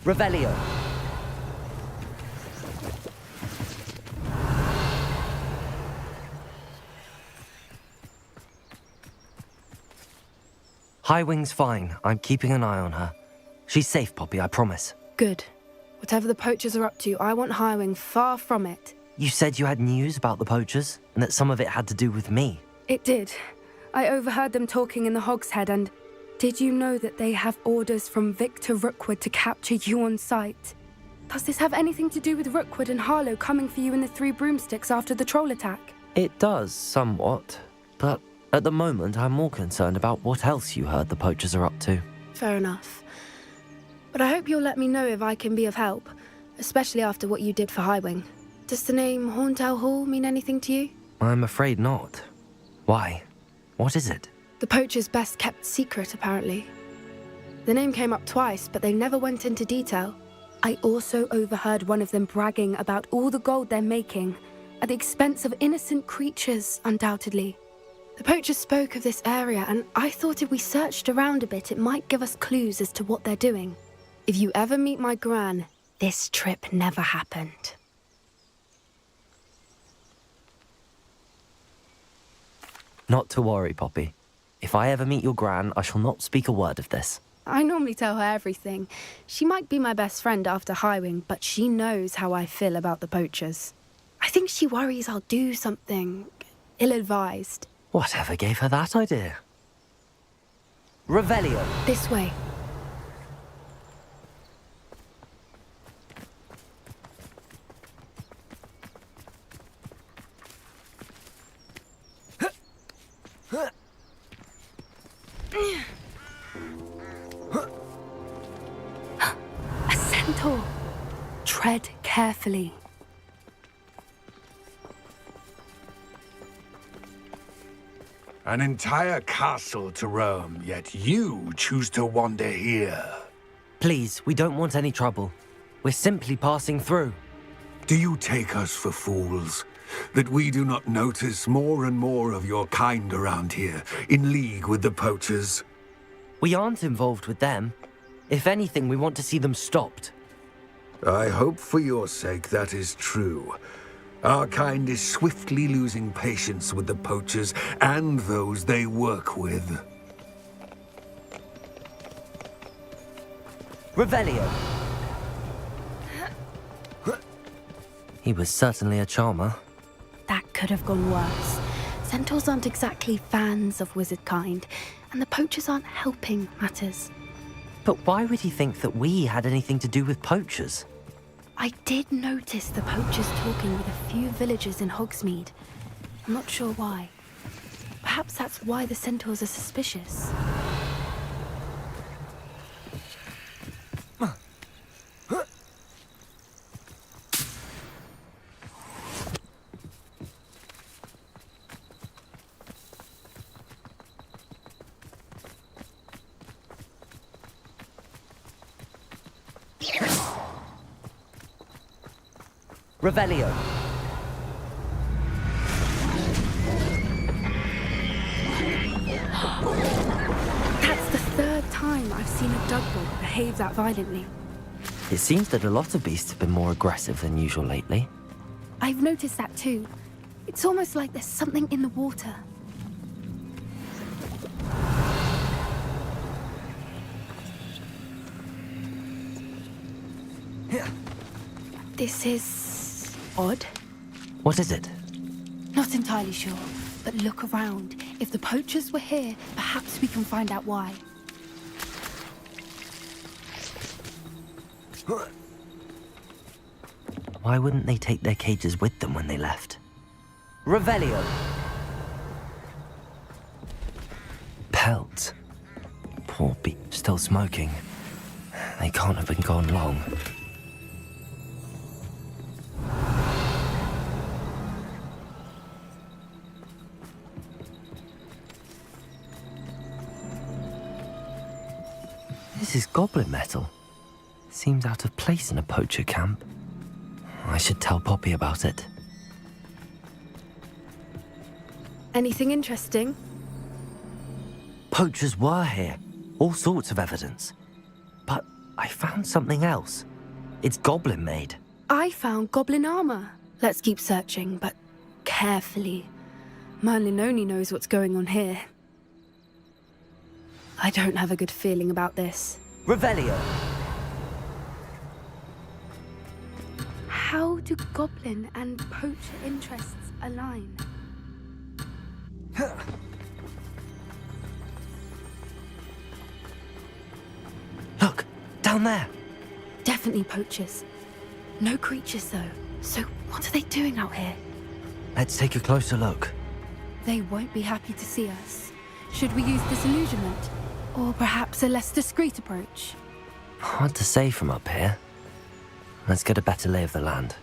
Revelio. Highwing's fine. I'm keeping an eye on her. She's safe, Poppy, I promise. Good. Whatever the poachers are up to, I want Highwing far from it. You said you had news about the poachers, and that some of it had to do with me. It did. I overheard them talking in the Hogshead, and did you know that they have orders from Victor Rookwood to capture you on sight? Does this have anything to do with Rookwood and Harlow coming for you in the Three Broomsticks after the troll attack? It does, somewhat. But at the moment, I'm more concerned about what else you heard the poachers are up to. Fair enough. But I hope you'll let me know if I can be of help, especially after what you did for Highwing. Does the name Horntail Hall mean anything to you? I'm afraid not. Why? What is it? The poachers' best kept secret, apparently. The name came up twice, but they never went into detail. I also overheard one of them bragging about all the gold they're making, at the expense of innocent creatures, undoubtedly. The poachers spoke of this area, and I thought if we searched around a bit, it might give us clues as to what they're doing. If you ever meet my gran, this trip never happened. Not to worry, Poppy. If I ever meet your gran, I shall not speak a word of this. I normally tell her everything. She might be my best friend after Highwing, but she knows how I feel about the poachers. I think she worries I'll do something ill-advised. Whatever gave her that idea? Revelio. This way. A centaur. Tread carefully. An entire castle to roam, yet you choose to wander here. Please, we don't want any trouble. We're simply passing through. Do you take us for fools? That we do not notice more and more of your kind around here, in league with the poachers? We aren't involved with them. If anything, we want to see them stopped. I hope for your sake that is true. Our kind is swiftly losing patience with the poachers and those they work with. Revelio. He was certainly a charmer. That could have gone worse. Centaurs aren't exactly fans of wizard kind, and the poachers aren't helping matters. But why would he think that we had anything to do with poachers? I did notice the poachers talking with a few villagers in Hogsmeade. I'm not sure why. Perhaps that's why the centaurs are suspicious. Revelio. That's the third time I've seen a Dugbolt behave that violently. It seems that a lot of beasts have been more aggressive than usual lately. I've noticed that too. It's almost like there's something in the water. This is odd. What is it? Not entirely sure, but look around. If the poachers were here, perhaps we can find out why. Why wouldn't they take their cages with them when they left? Revelio. Pelts. Poor beast, still smoking. They can't have been gone long. This is goblin metal. Seems out of place in a poacher camp. I should tell Poppy about it. Anything interesting? Poachers were here. All sorts of evidence. But I found something else. It's goblin made. I found goblin armor. Let's keep searching, but carefully. Merlin only knows what's going on here. I don't have a good feeling about this. Revelio. How do goblin and poacher interests align? Look, down there. Definitely poachers. No creatures, though. So what are they doing out here? Let's take a closer look. They won't be happy to see us. Should we use disillusionment? Or perhaps a less discreet approach? Hard to say from up here. Let's get a better lay of the land.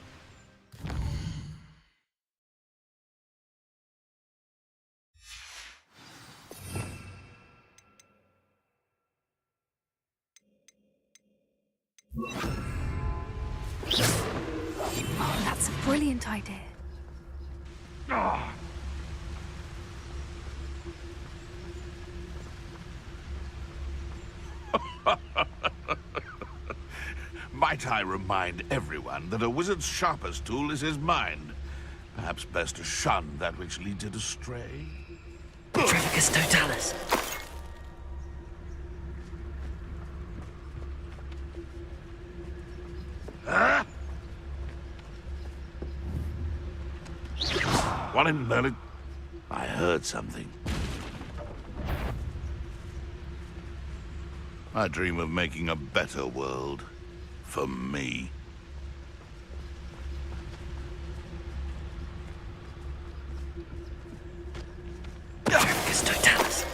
Oh, that's a brilliant idea. Might I remind everyone that a wizard's sharpest tool is his mind? Perhaps best to shun that which leads it astray. Trevicus Totalis. One in Merlin. I heard something. I dream of making a better world. For me. Trevicus Totalis.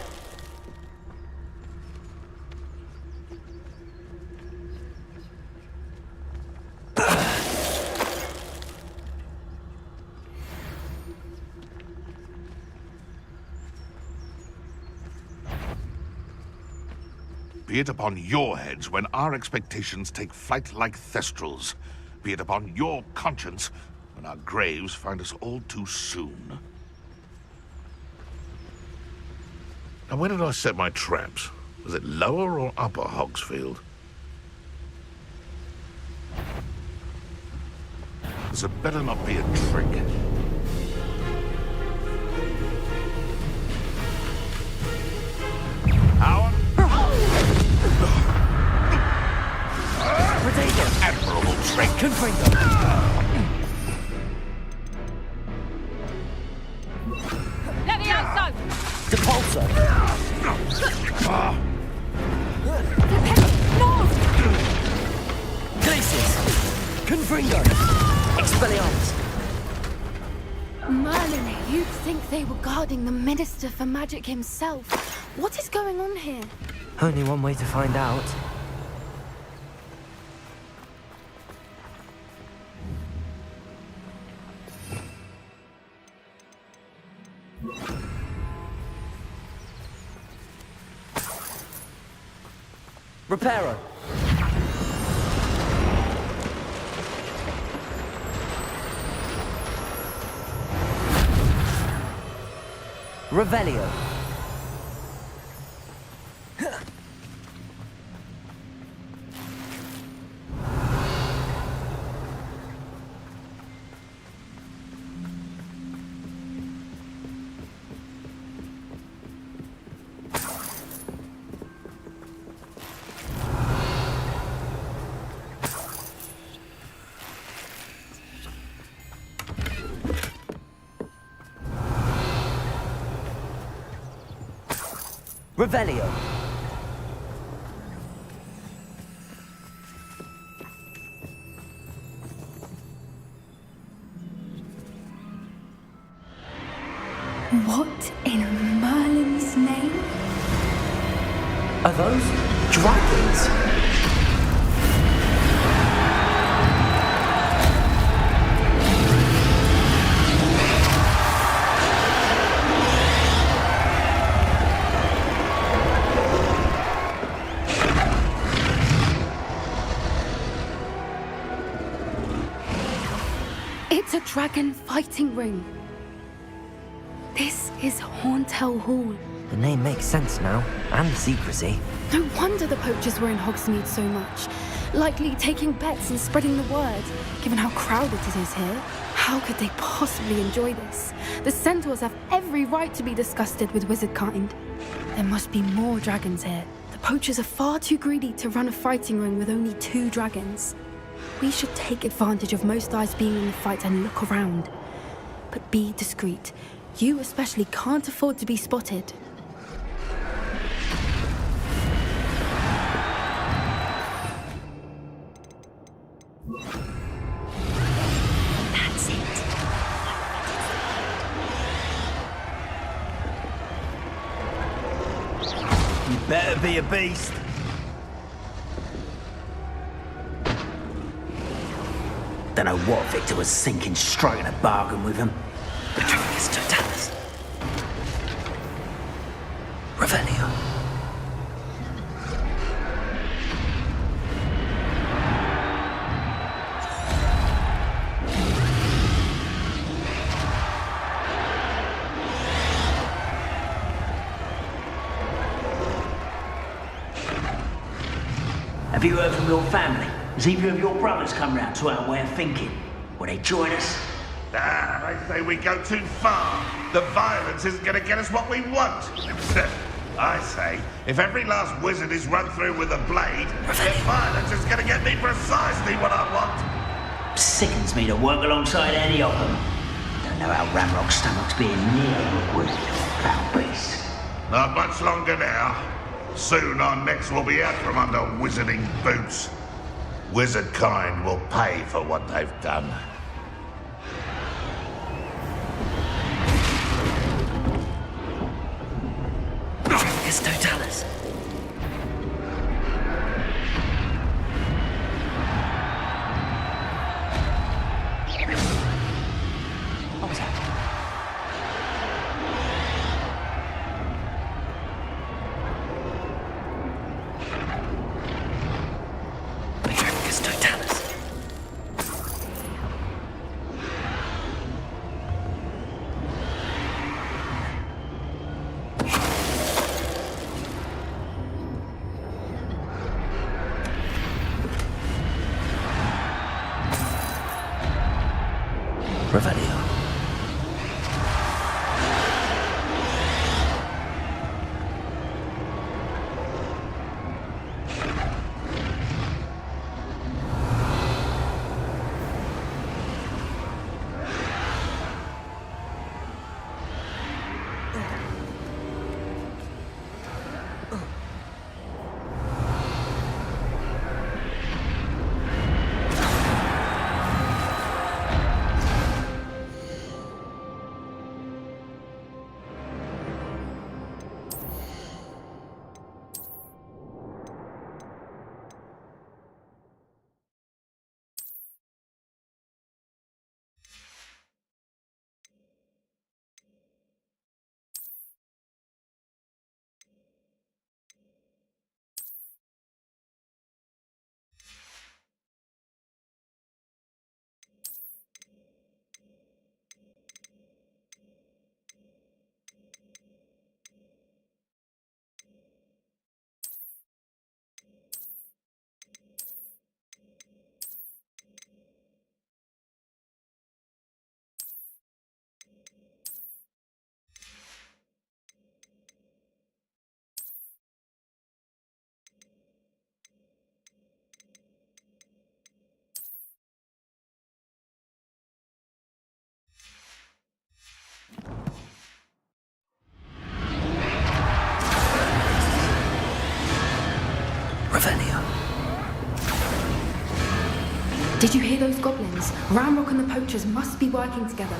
Be it upon your heads when our expectations take flight like thestrals. Be it upon your conscience when our graves find us all too soon. Now, where did I set my traps? Was it lower or upper Hogsfield? This had better not be a trick. Howard? Admirable trick. Confringo. Levioso! Depulso. Glacius. Confringo. Expelliarmus. Merlin, you'd think they were guarding the Minister for Magic himself. What is going on here? Only one way to find out. Reparo. Revelio. Revelio. What in Merlin's name? Are those dragons? It's a dragon fighting ring. This is Hauntel Hall, The name makes sense now, and the secrecy. No wonder the poachers were in Hogsmeade so much. Likely taking bets and spreading the word, given how crowded it is here. How could they possibly enjoy this? The Sentinels have every right to be disgusted with wizard kind. There must be more dragons here. The poachers are far too greedy to run a fighting ring with only 2 dragons. We should take advantage of most eyes being in the fight and look around. But be discreet. You especially can't afford to be spotted. That's it. You better be a beast. Don't know what Victor was thinking, striking a bargain with him. Petrificus totalis. Revelio. Have you heard from your family? Has either of your brothers come round to our way of thinking? Will they join us? They say we go too far. The violence isn't going to get us what we want. I say, if every last wizard is run through with a blade, the violence is going to get me precisely what I want. Sickens me to work alongside any of them. Don't know how Ramrock's stomach's being near Rookwood. Foul beast. Not much longer now. Soon our necks will be out from under wizarding boots. Wizard kind will pay for what they've done. Petrificus totalis. What was that? Petrificus totalis. Revelio. Revelio. Did you hear those goblins? Ramrock and the poachers must be working together.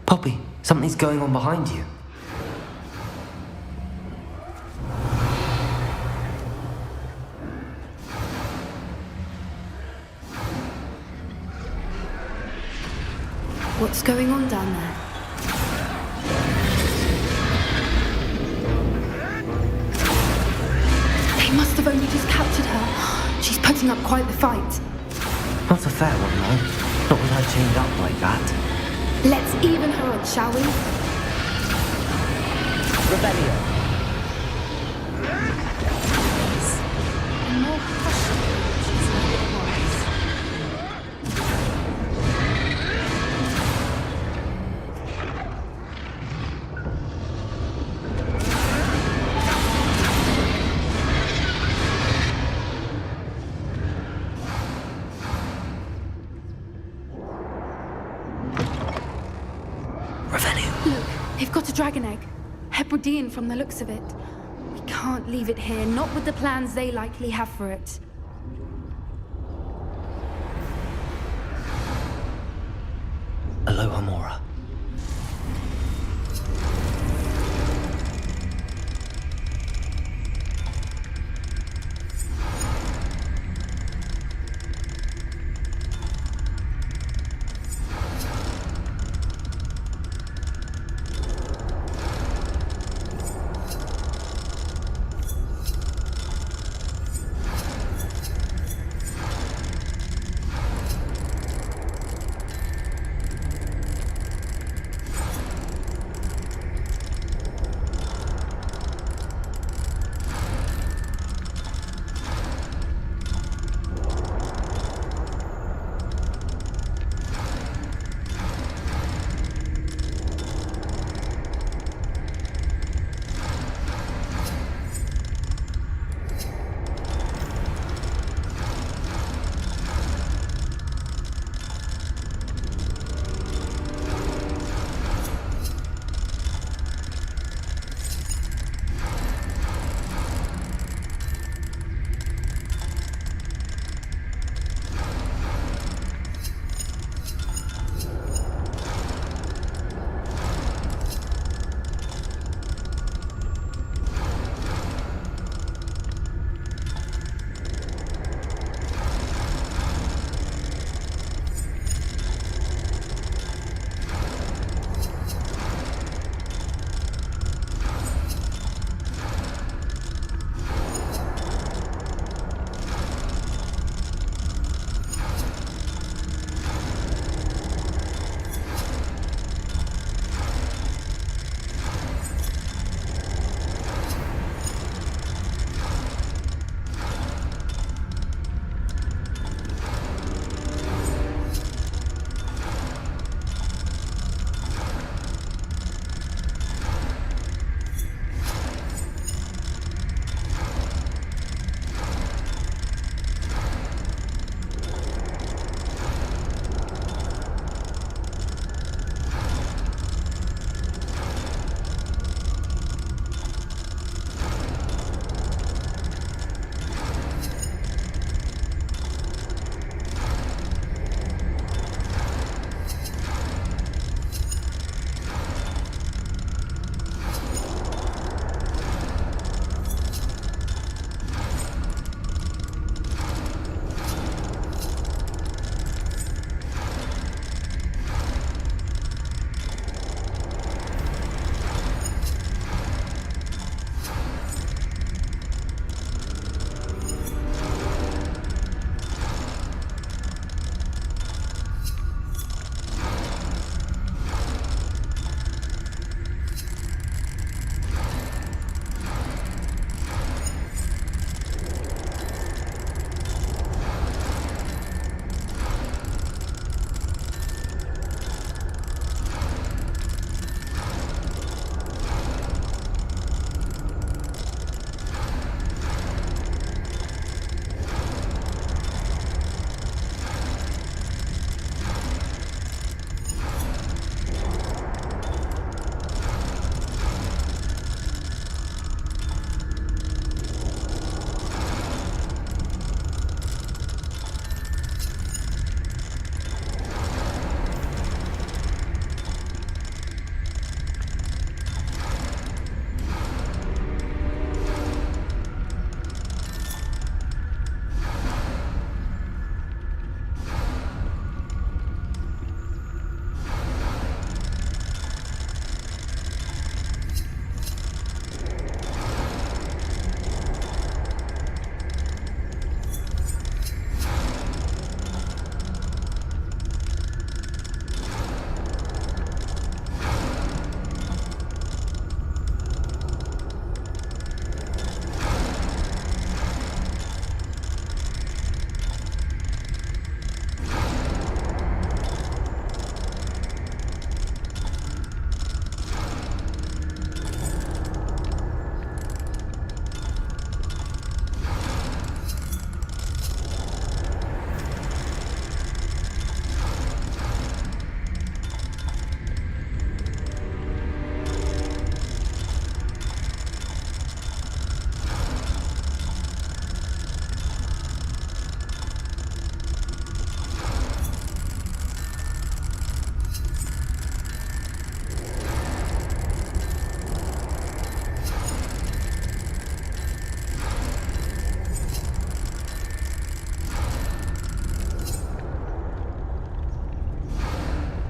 Poppy, something's going on behind you. What's going on down there? They must have only just captured her. She's putting up quite the fight. Not a fair one, though. Not with her chained up like that. Let's even her on, shall we? Rebellion. more hush poaches than it was. Look, they've got a dragon egg. Hebridean from the looks of it. We can't leave it here, not with the plans they likely have for it. Aloha, Mora.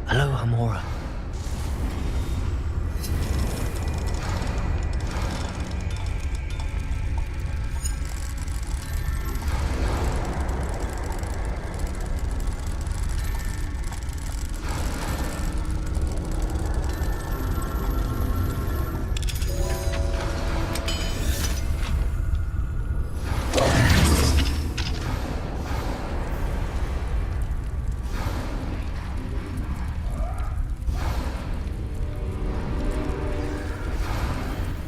Hello, Hamora.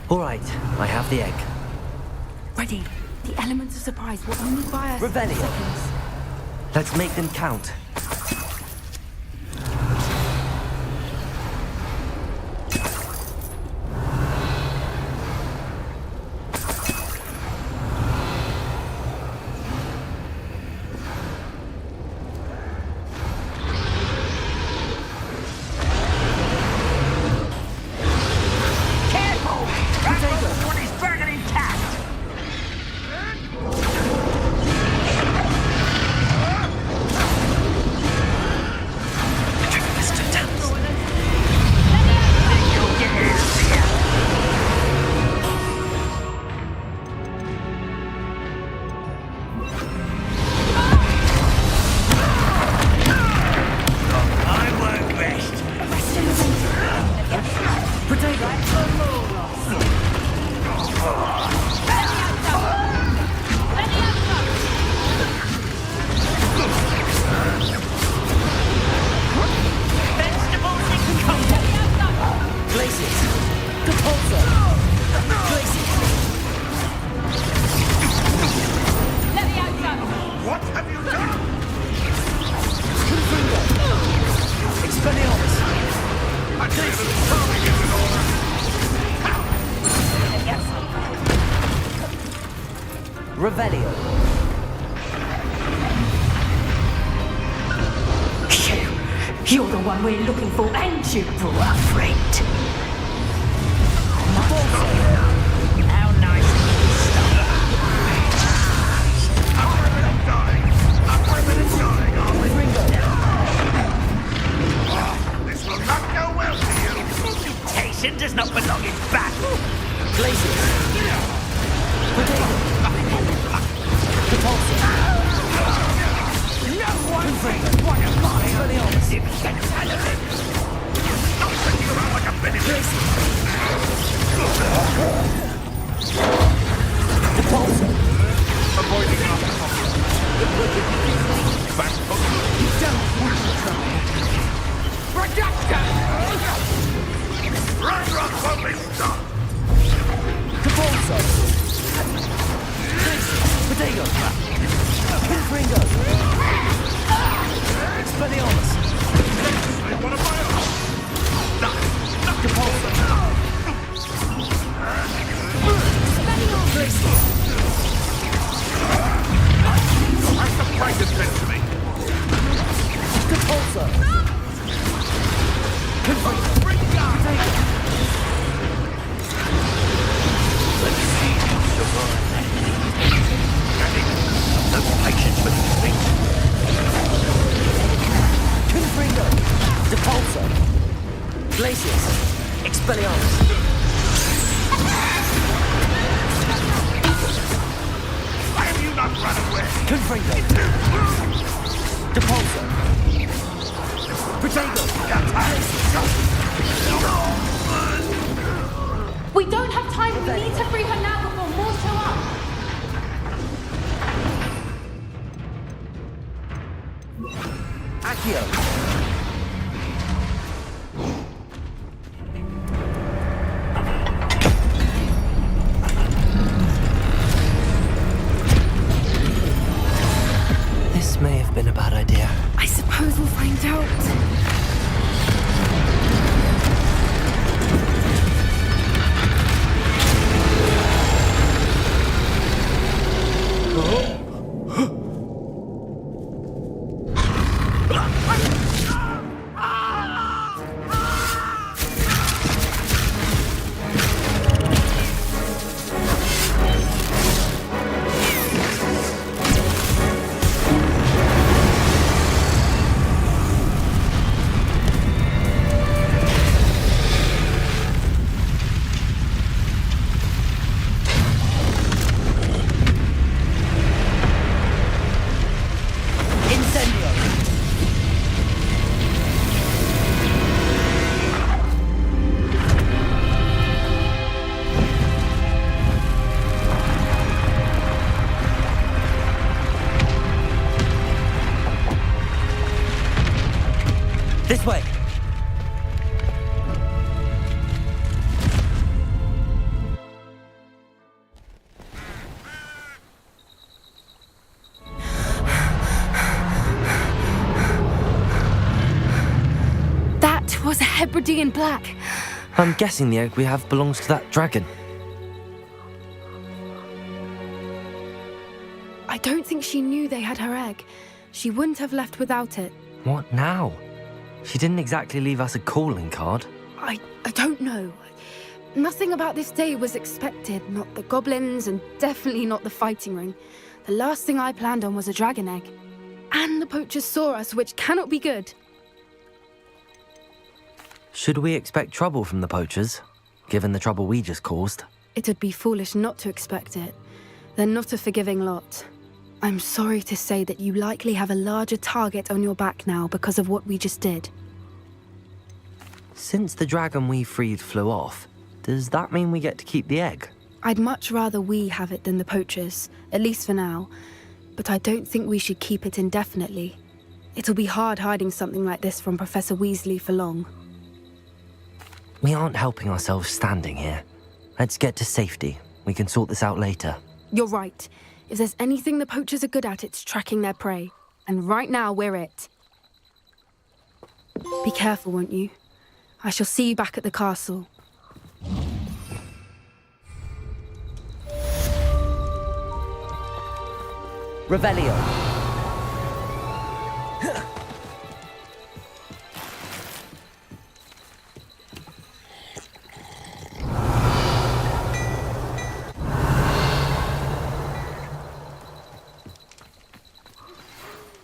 All right, I have the egg. Ready. The elements of surprise will only buy us Revelio. seconds. Let's make them count. What have you done? I tell you, the farming isn't all that. Revelio. You're the one we're looking for, ain't you, poor friend? How nice of you to stop. This will not go well for you. Reputation does not belong in battle. Places. Potato. Repulsor. No one thinks one of my own citizens out of it. Stop thinking around like a benefit. Repulsor. Avoiding our back You don't want to try. Reduction! run when we stop. Repulsor. Potato. Confringo. Expelliarmus. What am I on? Repulsor. That's the price it's meant to me. Repulsor. Let's see you survive. No patience with these things. Confringo. Repulsor. Glacius. Expelliarmus. Why have you not run away? Confringo. Repulsor. Potato. We don't have time. We need to free her now before more show up. Accio. This may have been a bad idea. I suppose we'll find out. was a Hebridean black. I'm guessing the egg we have belongs to that dragon. I don't think she knew they had her egg. She wouldn't have left without it. What now? She didn't exactly leave us a calling card. I don't know. Nothing about this day was expected. Not the goblins, and definitely not the fighting ring. The last thing I planned on was a dragon egg. And the poachers saw us, which cannot be good. Should we expect trouble from the poachers, given the trouble we just caused? It'd be foolish not to expect it. They're not a forgiving lot. I'm sorry to say that you likely have a larger target on your back now because of what we just did. Since the dragon we freed flew off, does that mean we get to keep the egg? I'd much rather we have it than the poachers, at least for now. But I don't think we should keep it indefinitely. It'll be hard hiding something like this from Professor Weasley for long. We aren't helping ourselves standing here. Let's get to safety. We can sort this out later. You're right. If there's anything the poachers are good at, it's tracking their prey. And right now, we're it. Be careful, won't you? I shall see you back at the castle. Revelio.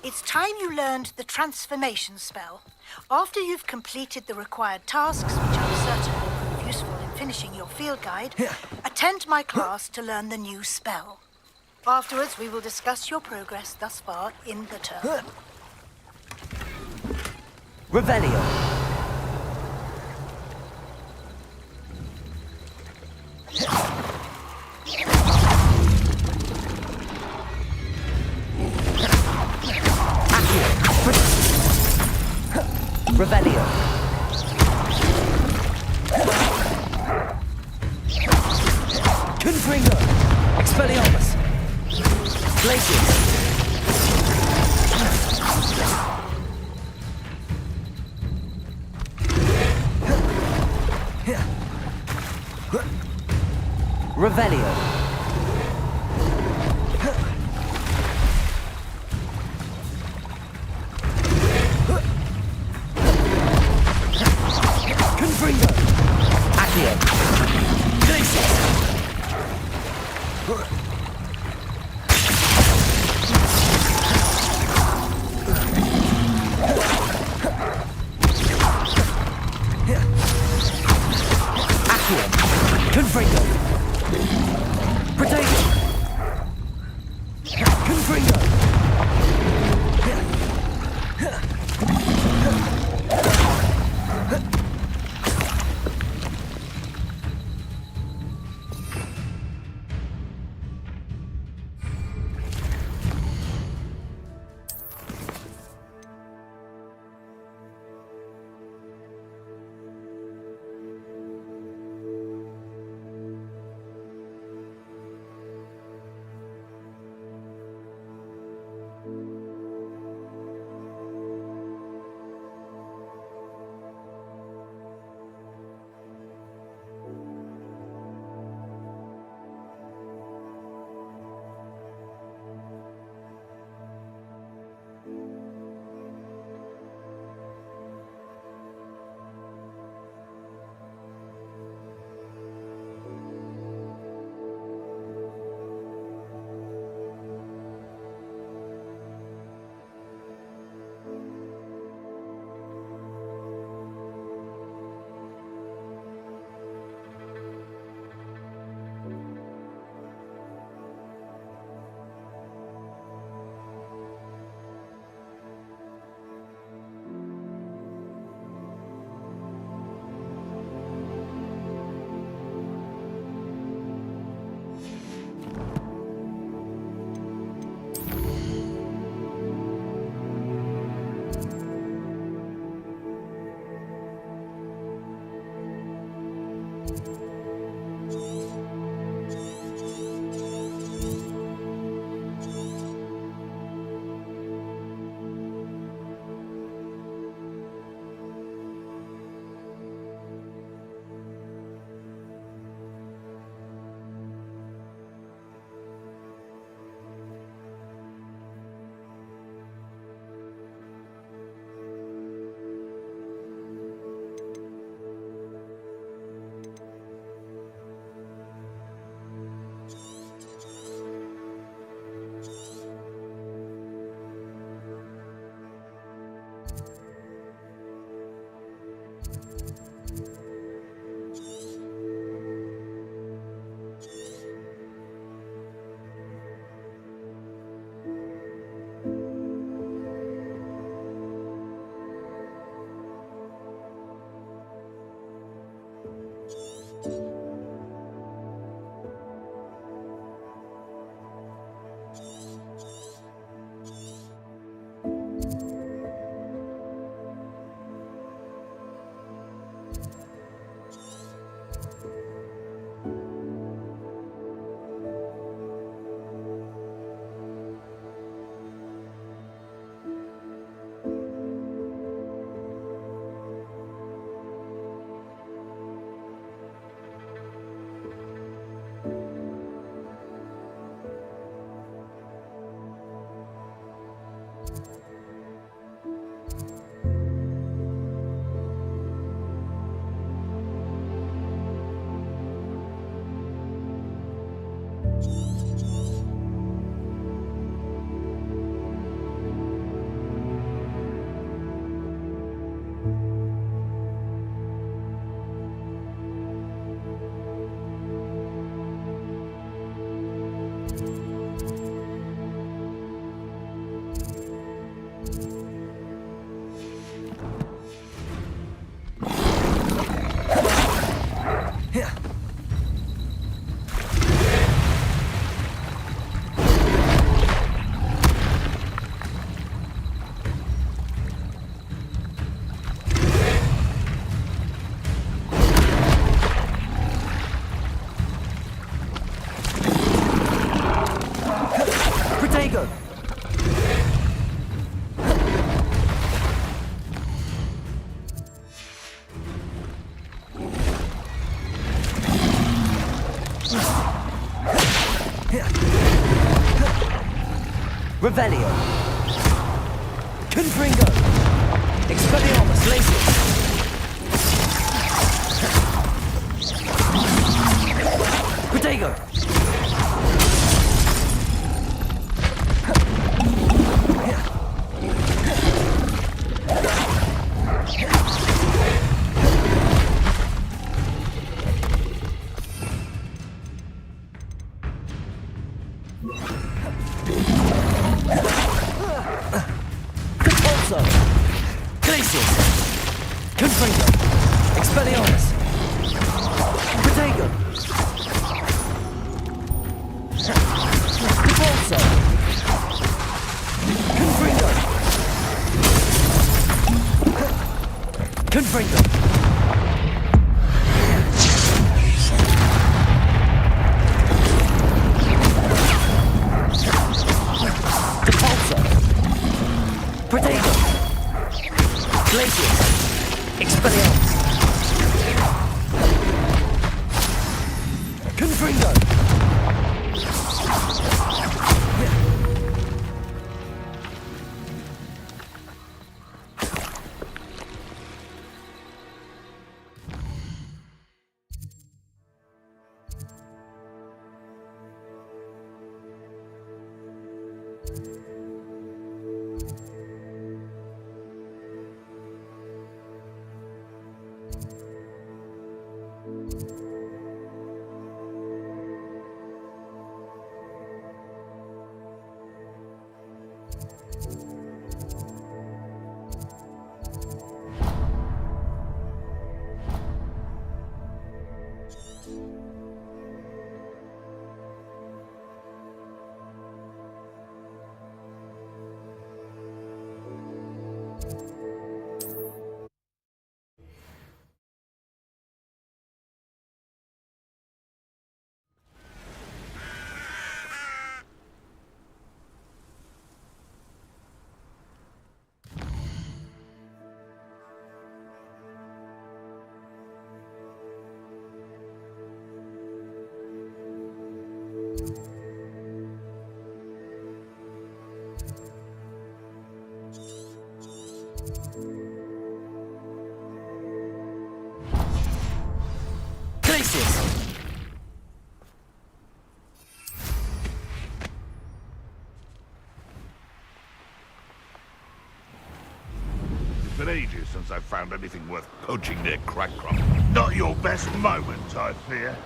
It's time you learned the transformation spell. After you've completed the required tasks, which I'm certain will prove useful in finishing your field guide, attend my class to learn the new spell. Afterwards, we will discuss your progress thus far in the term. Revelio. Revelio. Confringo. Expelliarmus. Glacius. Revelio. Confringo. Accio. Glacius. Accio. Confringo. Protego. Confringo. Revelio. Confringo. Expelliarmus Glacius. Protego. Glacius! Confringo! Expelliarmus! Protego! Devolso! Confringo! Confringo! Devolso! Protego! Glacius! Expelliarmus! Confringo! Glacius! It's been ages since I've found anything worth poaching near Crackcroft. Not your best moment, I fear.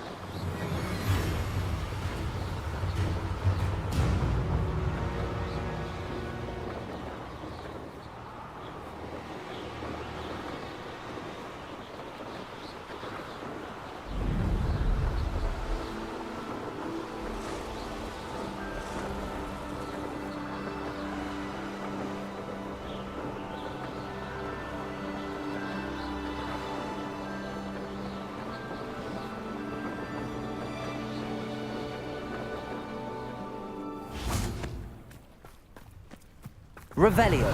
Revelio.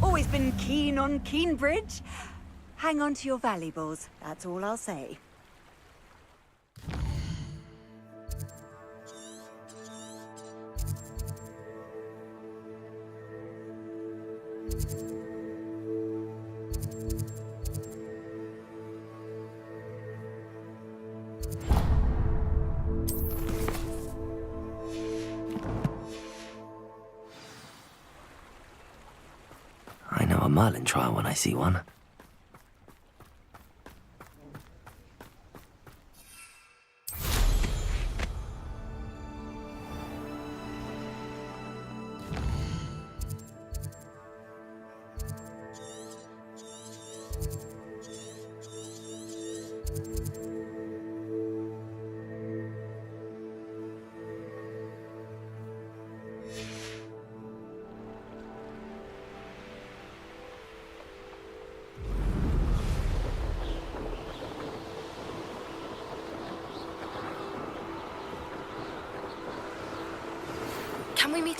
Always been keen on Keenbridge? Hang on to your valuables, that's all I'll say. I know a Merlin trial when I see one.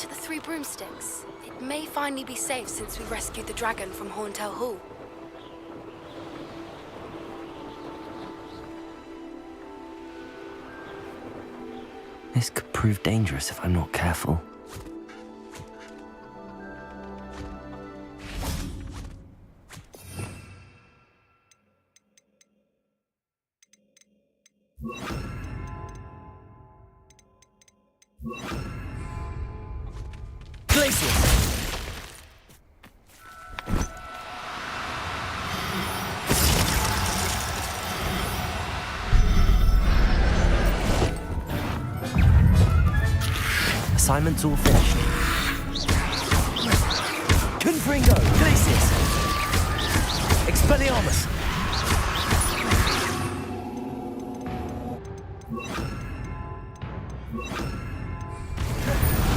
to the Three Broomsticks. It may finally be safe since we rescued the dragon from Horntail Hall. This could prove dangerous if I'm not careful. Assignment's all finished. Confringo! Glacius! Expelliarmus!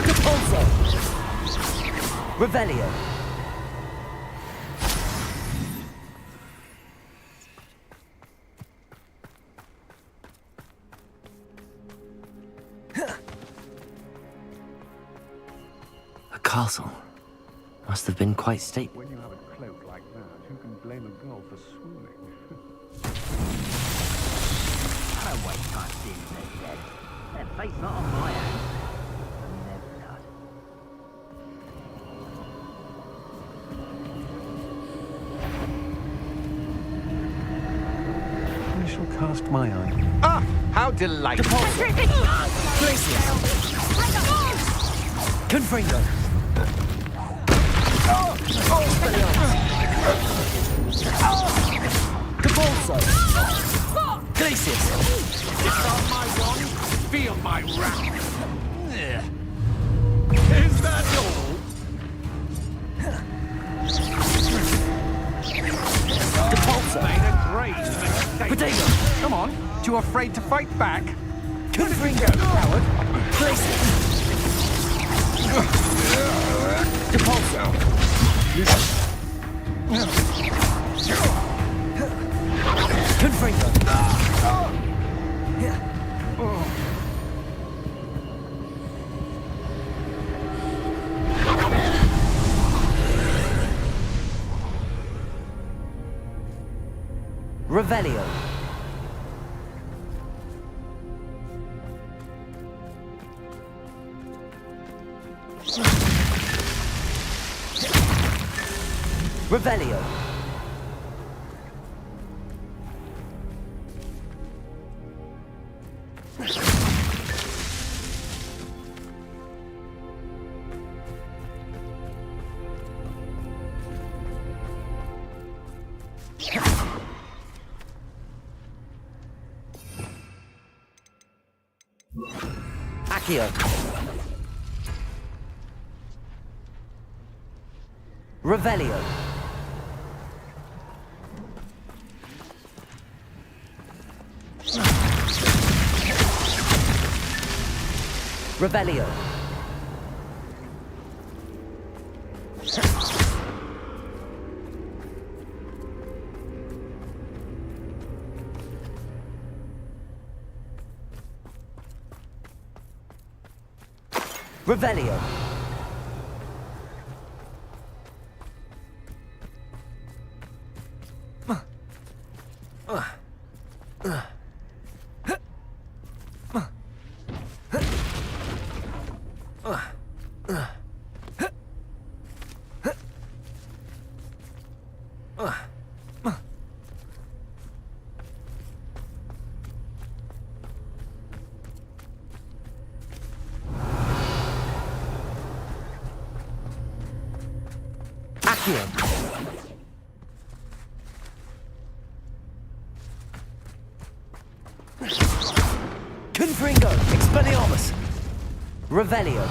Capulso! Revelio! Castle. Must have been quite stately. When you have a cloak like that, who can blame a girl for swooning? I don't waste time seeing their dead. Their fate's not on my hands. I shall cast my eye. Ah! How delightful! Glacius! Confringo! Capulso! Glacius! Disarm my wand, feel my wrath. Is that all? Capulso! Made a grave mistake. Potato! Come on, too afraid to fight back? Confringo! Coward! Glacius! Capulso! Confringo! Revelio! Revelio! Accio! Revelio! Revelio! Revelio! Accio! Confringo! Expelliarmus! Revelio!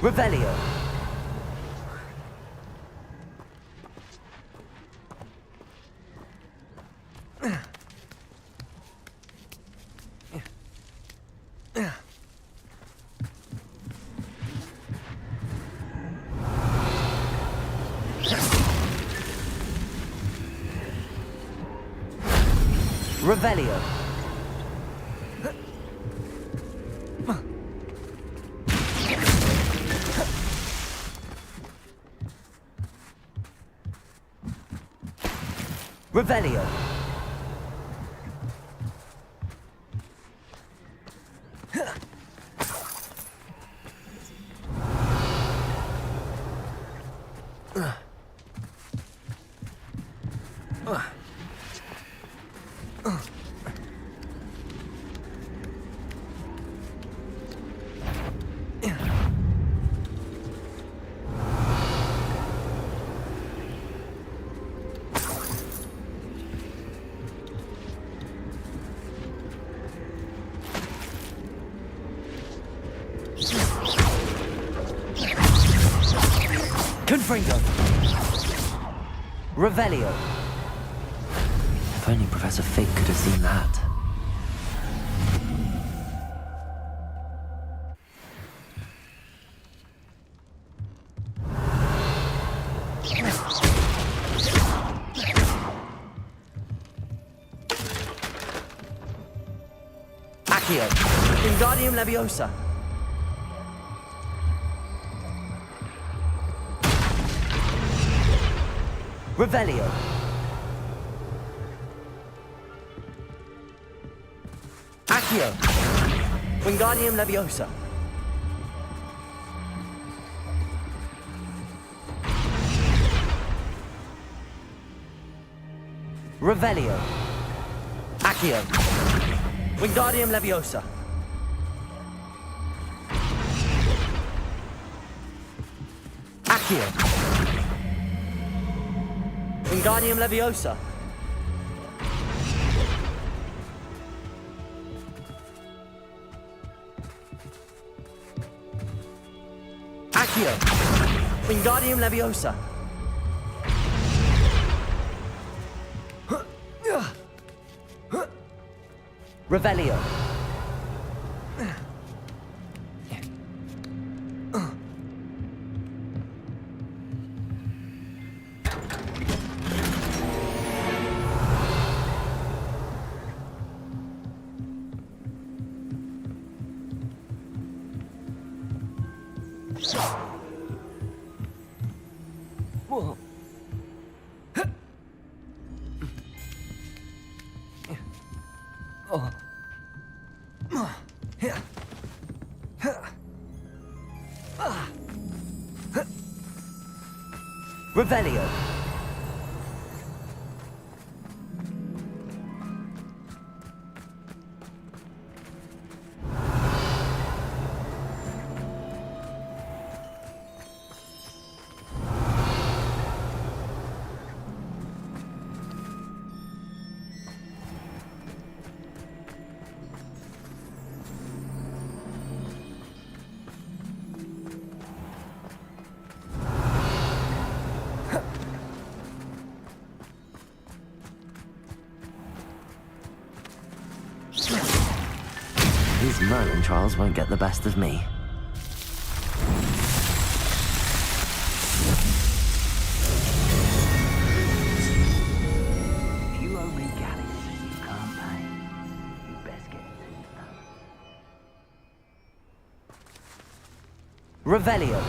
Revelio! Revelio. Revelio. Confringo. Revelio. If only Professor Fig could have seen that. Accio. Wingardium Leviosa. Revelio. Accio. Wingardium Leviosa. Revelio. Accio. Wingardium Leviosa. Accio. Wingardium Leviosa. Accio. Wingardium Leviosa. Revelio. Whoa. Oh. Revelio. These Merlin trials won't get the best of me. If you owe me galaxies you can't pay, you best get things done. Revelio.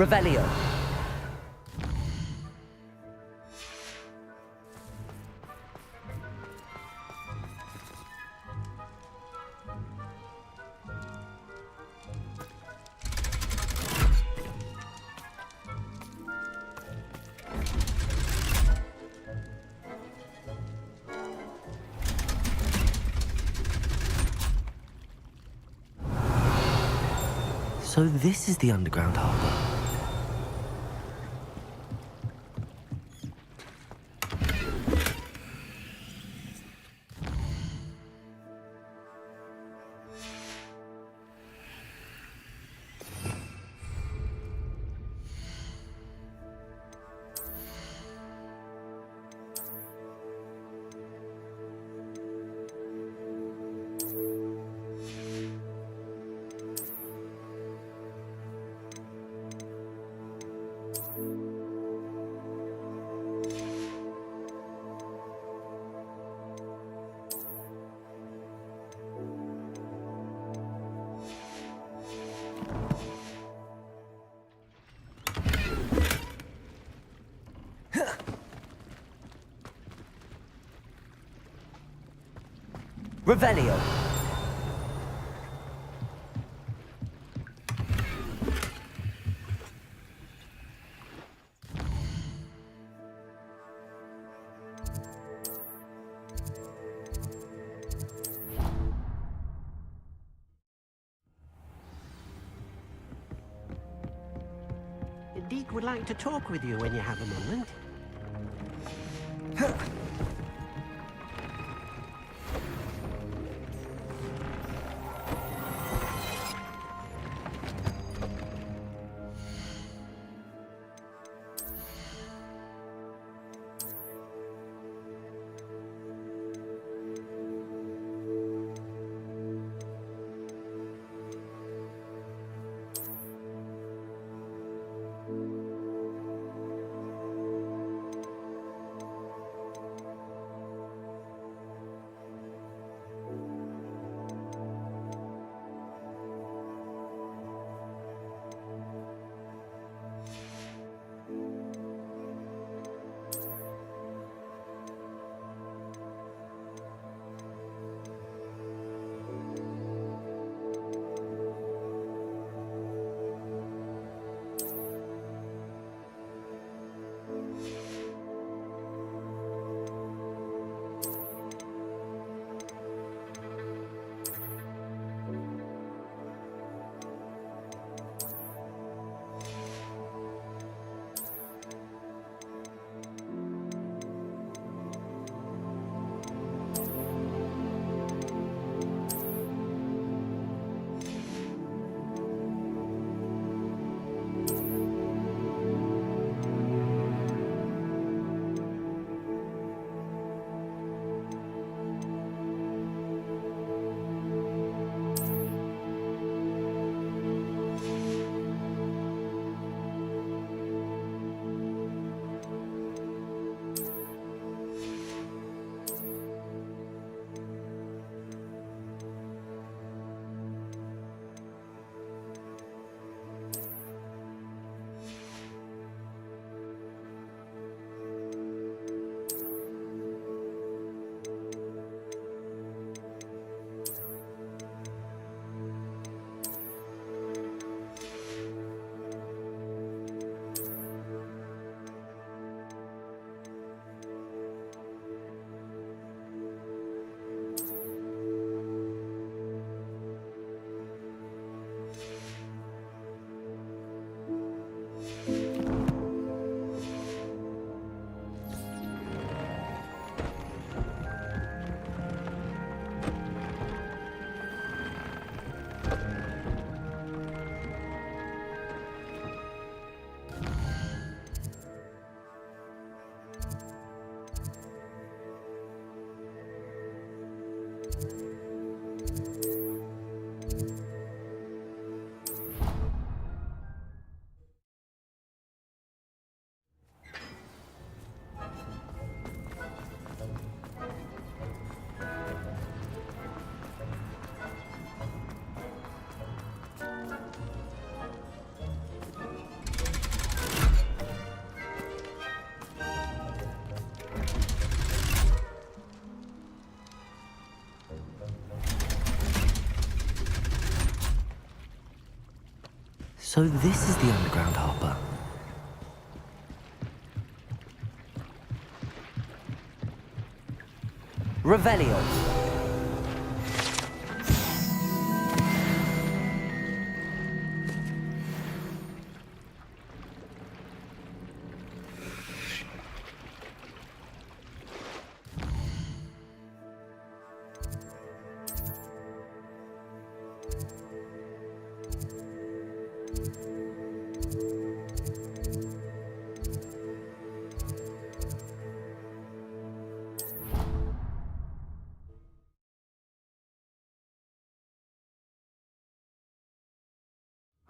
Revelio. So this is the underground harbor. Revelio. Deek would like to talk with you when you have a moment. So this is the underground harbour. Revelio.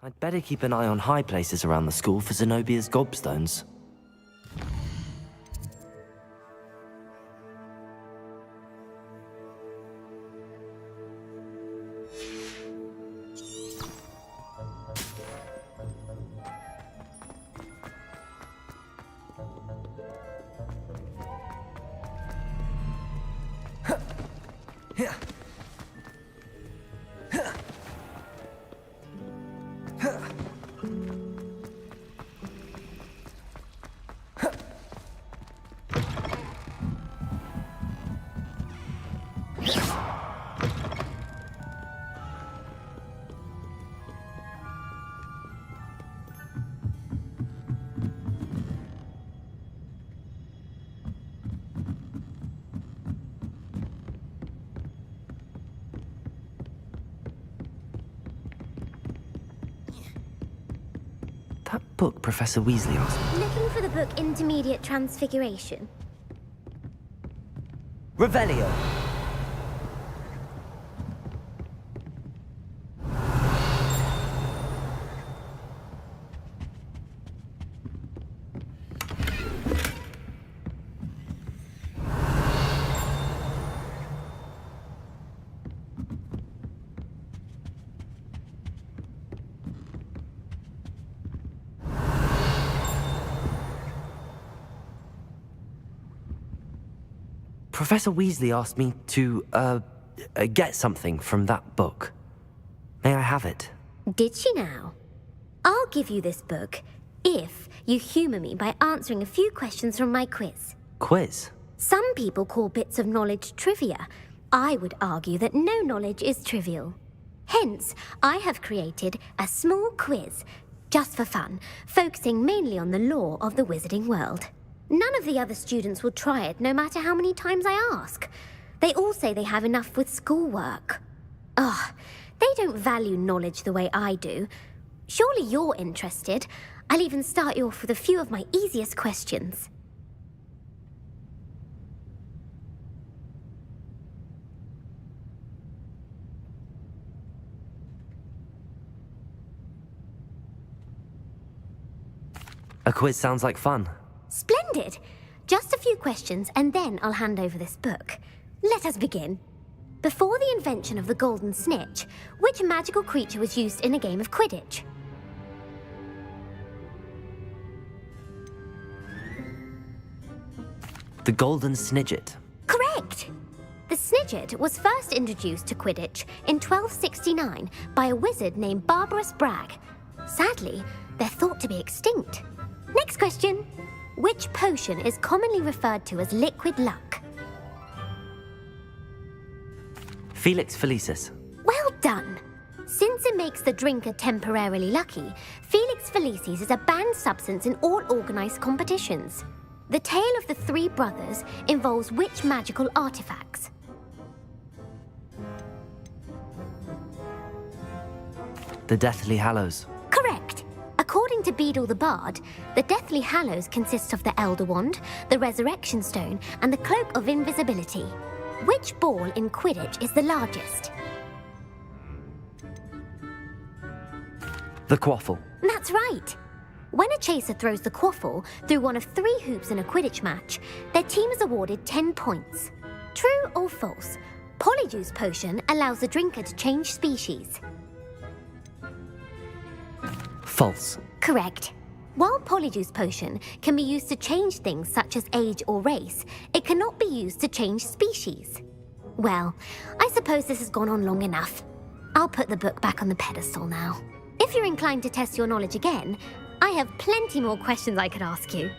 I'd better keep an eye on high places around the school for Zenobia's gobstones. That book Professor Weasley asked me. Looking for the book Intermediate Transfiguration. Revelio. Professor Weasley asked me to, get something from that book. May I have it? Did she now? I'll give you this book if you humour me by answering a few questions from my quiz. Quiz? Some people call bits of knowledge trivia. I would argue that no knowledge is trivial. Hence, I have created a small quiz, just for fun, focusing mainly on the lore of the wizarding world. None of the other students will try it, no matter how many times I ask. They all say they have enough with schoolwork. Ugh, they don't value knowledge the way I do. Surely you're interested. I'll even start you off with a few of my easiest questions. A quiz sounds like fun. Splendid! Just a few questions and then I'll hand over this book. Let us begin. Before the invention of the golden snitch, which magical creature was used in a game of Quidditch? The golden snidget. Correct! The snidget was first introduced to Quidditch in 1269 by a wizard named Barbarous Bragg. Sadly, they're thought to be extinct. Next question. Which potion is commonly referred to as liquid luck? Felix Felicis. Well done! Since it makes the drinker temporarily lucky, Felix Felicis is a banned substance in all organised competitions. The tale of the three brothers involves which magical artifacts? The Deathly Hallows. Correct! According to Beedle the Bard, the Deathly Hallows consists of the Elder Wand, the Resurrection Stone, and the Cloak of Invisibility. Which ball in Quidditch is the largest? The Quaffle. That's right! When a chaser throws the quaffle through one of 3 hoops in a Quidditch match, their team is awarded 10 points. True or false? Polyjuice Potion allows the drinker to change species. False. Correct. While Polyjuice Potion can be used to change things such as age or race, it cannot be used to change species. Well, I suppose this has gone on long enough. I'll put the book back on the pedestal now. If you're inclined to test your knowledge again, I have plenty more questions I could ask you.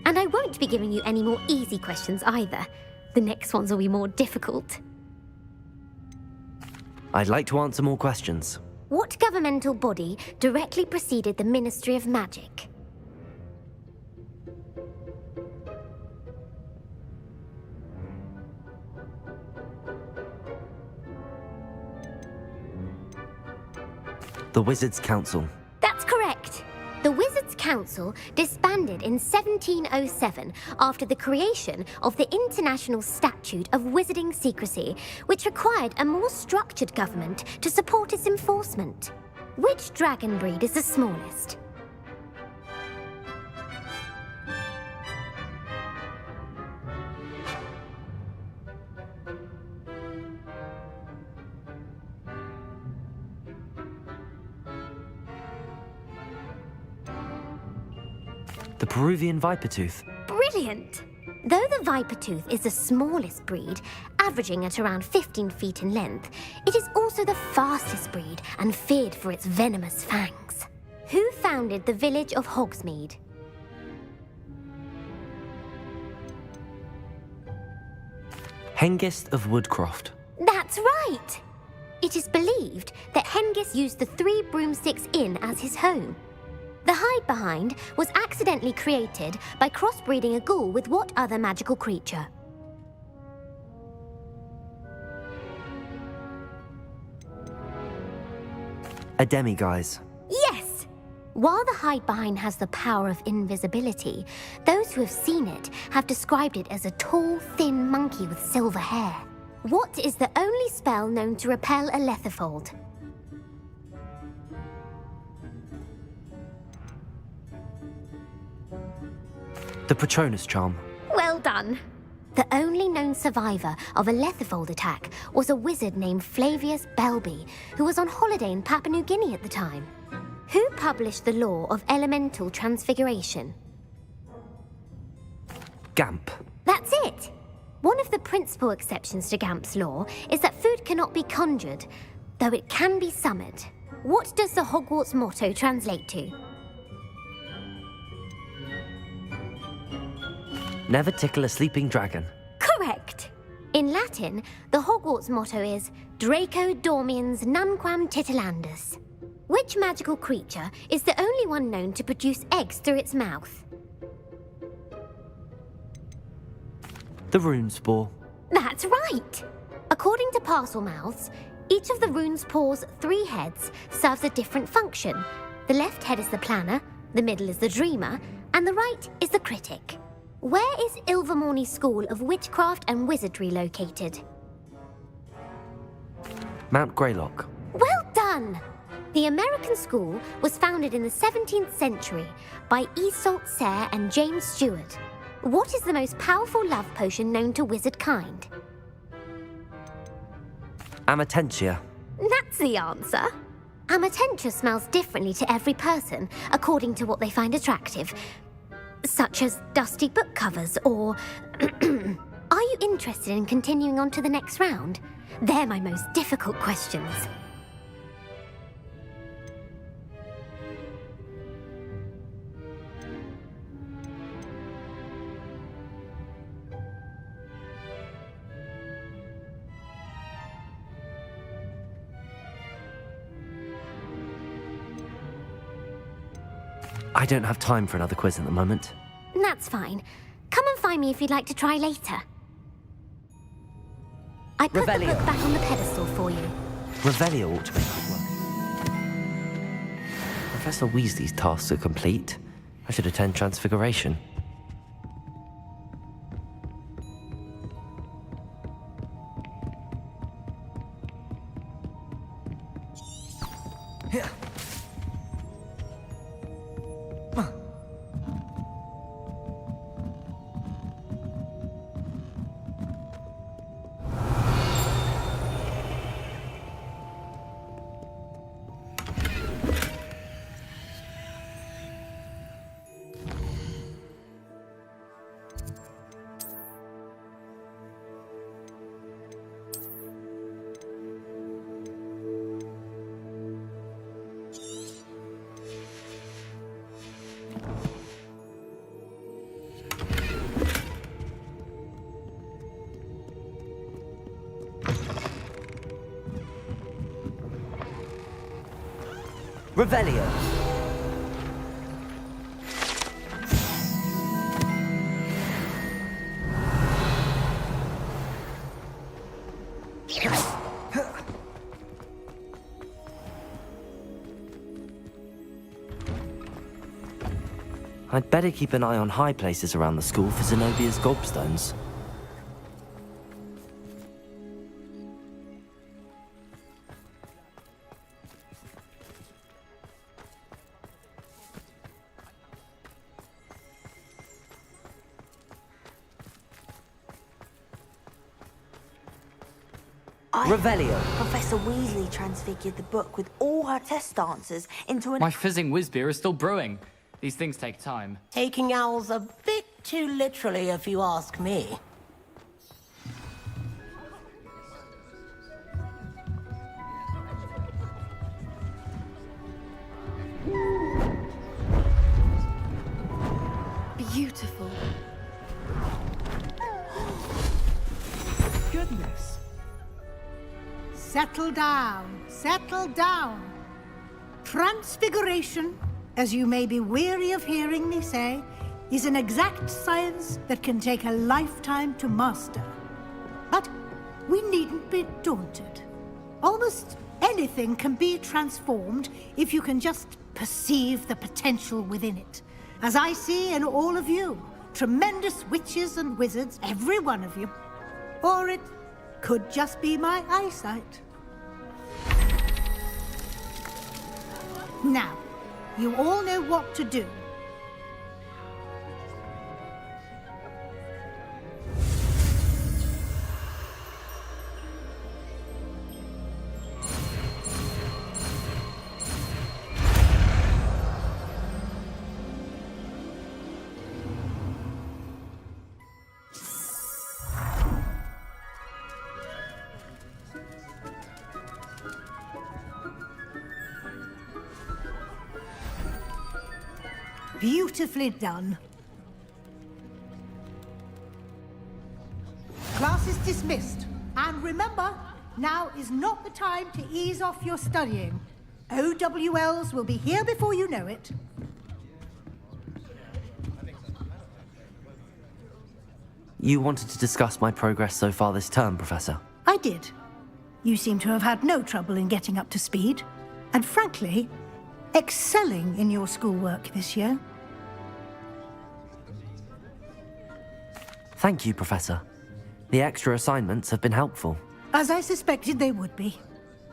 And I won't be giving you any more easy questions either. The next ones will be more difficult. I'd like to answer more questions. What governmental body directly preceded the Ministry of Magic? The Wizards' Council. That's correct. The Wizards' Council disbanded in 1707 after the creation of the International Statute of Wizarding Secrecy, which required a more structured government to support its enforcement. Which dragon breed is the smallest? The Peruvian Vipertooth. Brilliant! Though the Vipertooth is the smallest breed, averaging at around 15 feet in length, it is also the fastest breed and feared for its venomous fangs. Who founded the village of Hogsmeade? Hengist of Woodcroft. That's right! It is believed that Hengist used the Three Broomsticks Inn as his home. The hide-behind was accidentally created by crossbreeding a ghoul with what other magical creature? A demiguise. Yes! While the hide-behind has the power of invisibility, those who have seen it have described it as a tall, thin monkey with silver hair. What is the only spell known to repel a letherfold? The Patronus Charm. Well done. The only known survivor of a letherfold attack was a wizard named Flavius Belby, who was on holiday in Papua New Guinea at the time. Who published the law of elemental transfiguration? Gamp. That's it! One of the principal exceptions to Gamp's law is that food cannot be conjured, though it can be summoned. What does the Hogwarts motto translate to? Never tickle a sleeping dragon. Correct! In Latin, the Hogwarts motto is Draco Dormiens Nunquam Titilandus. Which magical creature is the only one known to produce eggs through its mouth? The Runespore. That's right! According to Parselmouths, each of the Runespore's 3 heads serves a different function. The left head is the planner, the middle is the dreamer, and the right is the critic. Where is Ilvermorny School of Witchcraft and Wizardry located? Mount Greylock. Well done! The American school was founded in the 17th century by Iseult Sayre and James Stewart. What is the most powerful love potion known to wizard kind? Amatentia. That's the answer. Amatentia smells differently to every person, according to what they find attractive, such as dusty book covers or... Are you interested in continuing on to the next round? They're my most difficult questions. I don't have time for another quiz at the moment. That's fine. Come and find me if you'd like to try later. I put the book back on the pedestal for you. Revelio ought to make it work. Professor Weasley's tasks are complete. I should attend Transfiguration. Here. Revelio. I'd better keep an eye on high places around the school for Zenobia's gobstones. Revelio. Professor Weasley transfigured the book with all her test answers into an... My fizzing whiz beer is still brewing. These things take time. Taking owls a bit too literally, if you ask me. Beautiful. Goodness. Settle down. Settle down. Transfiguration, as you may be weary of hearing me say, is an exact science that can take a lifetime to master. But we needn't be daunted. Almost anything can be transformed if you can just perceive the potential within it. As I see in all of you, tremendous witches and wizards, every one of you. Or it could just be my eyesight. Now, you all know what to do. Beautifully done. Class is dismissed. And remember, now is not the time to ease off your studying. OWLs will be here before you know it. You wanted to discuss my progress so far this term, Professor? I did. You seem to have had no trouble in getting up to speed. And frankly, excelling in your schoolwork this year. Thank you, Professor. The extra assignments have been helpful. As I suspected they would be.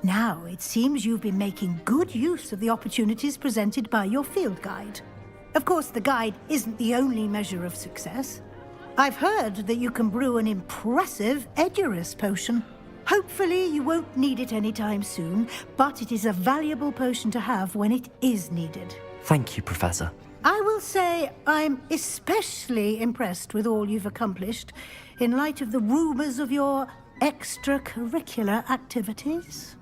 Now, it seems you've been making good use of the opportunities presented by your field guide. Of course, the guide isn't the only measure of success. I've heard that you can brew an impressive Aegis potion. Hopefully, you won't need it anytime soon, but it is a valuable potion to have when it is needed. Thank you, Professor. I will say I'm especially impressed with all you've accomplished in light of the rumors of your extracurricular activities.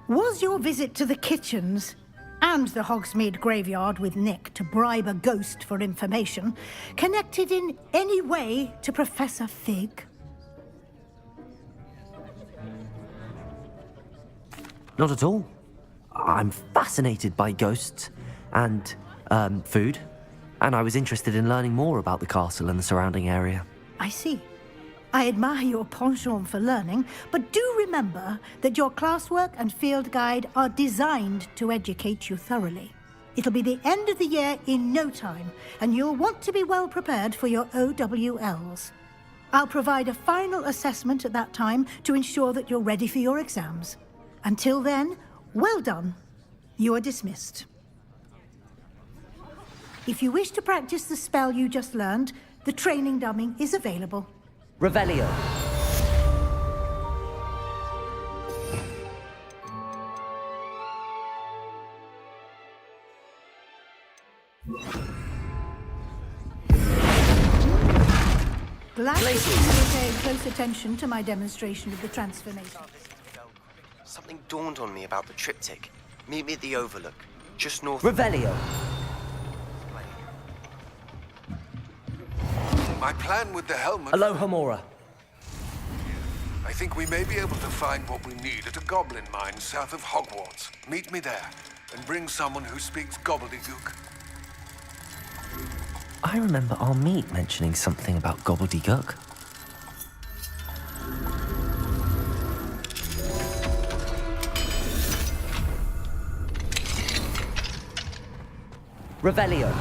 Was your visit to the kitchens and the Hogsmeade graveyard with Nick to bribe a ghost for information connected in any way to Professor Fig? Not at all. I'm fascinated by ghosts and, food. And I was interested in learning more about the castle and the surrounding area. I see. I admire your penchant for learning, but do remember that your classwork and field guide are designed to educate you thoroughly. It'll be the end of the year in no time, and you'll want to be well prepared for your OWLs. I'll provide a final assessment at that time to ensure that you're ready for your exams. Until then, well done. You are dismissed. If you wish to practice the spell you just learned, the training dummy is available. Revelio. Glad to see you paying close attention to my demonstration of the transformation. Something dawned on me about the triptych. Meet me at the Overlook, just north Revelio. My plan with the helmet... Aloha Mora. I think we may be able to find what we need at a goblin mine south of Hogwarts. Meet me there. and bring someone who speaks gobbledygook. I remember our meet mentioning something about gobbledygook. Revelio.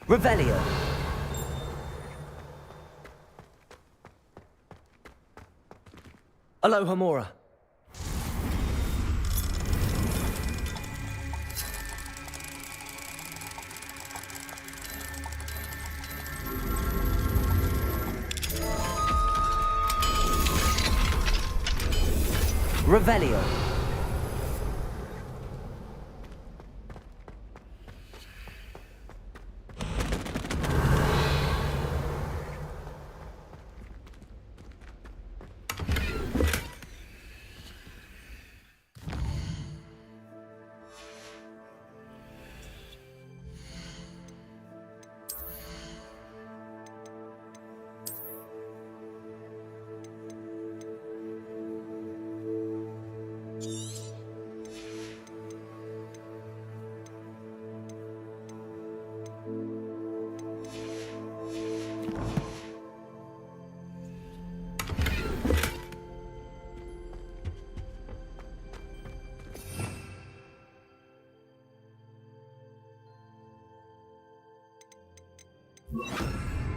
Revelio. Aloha Mora. Revelio.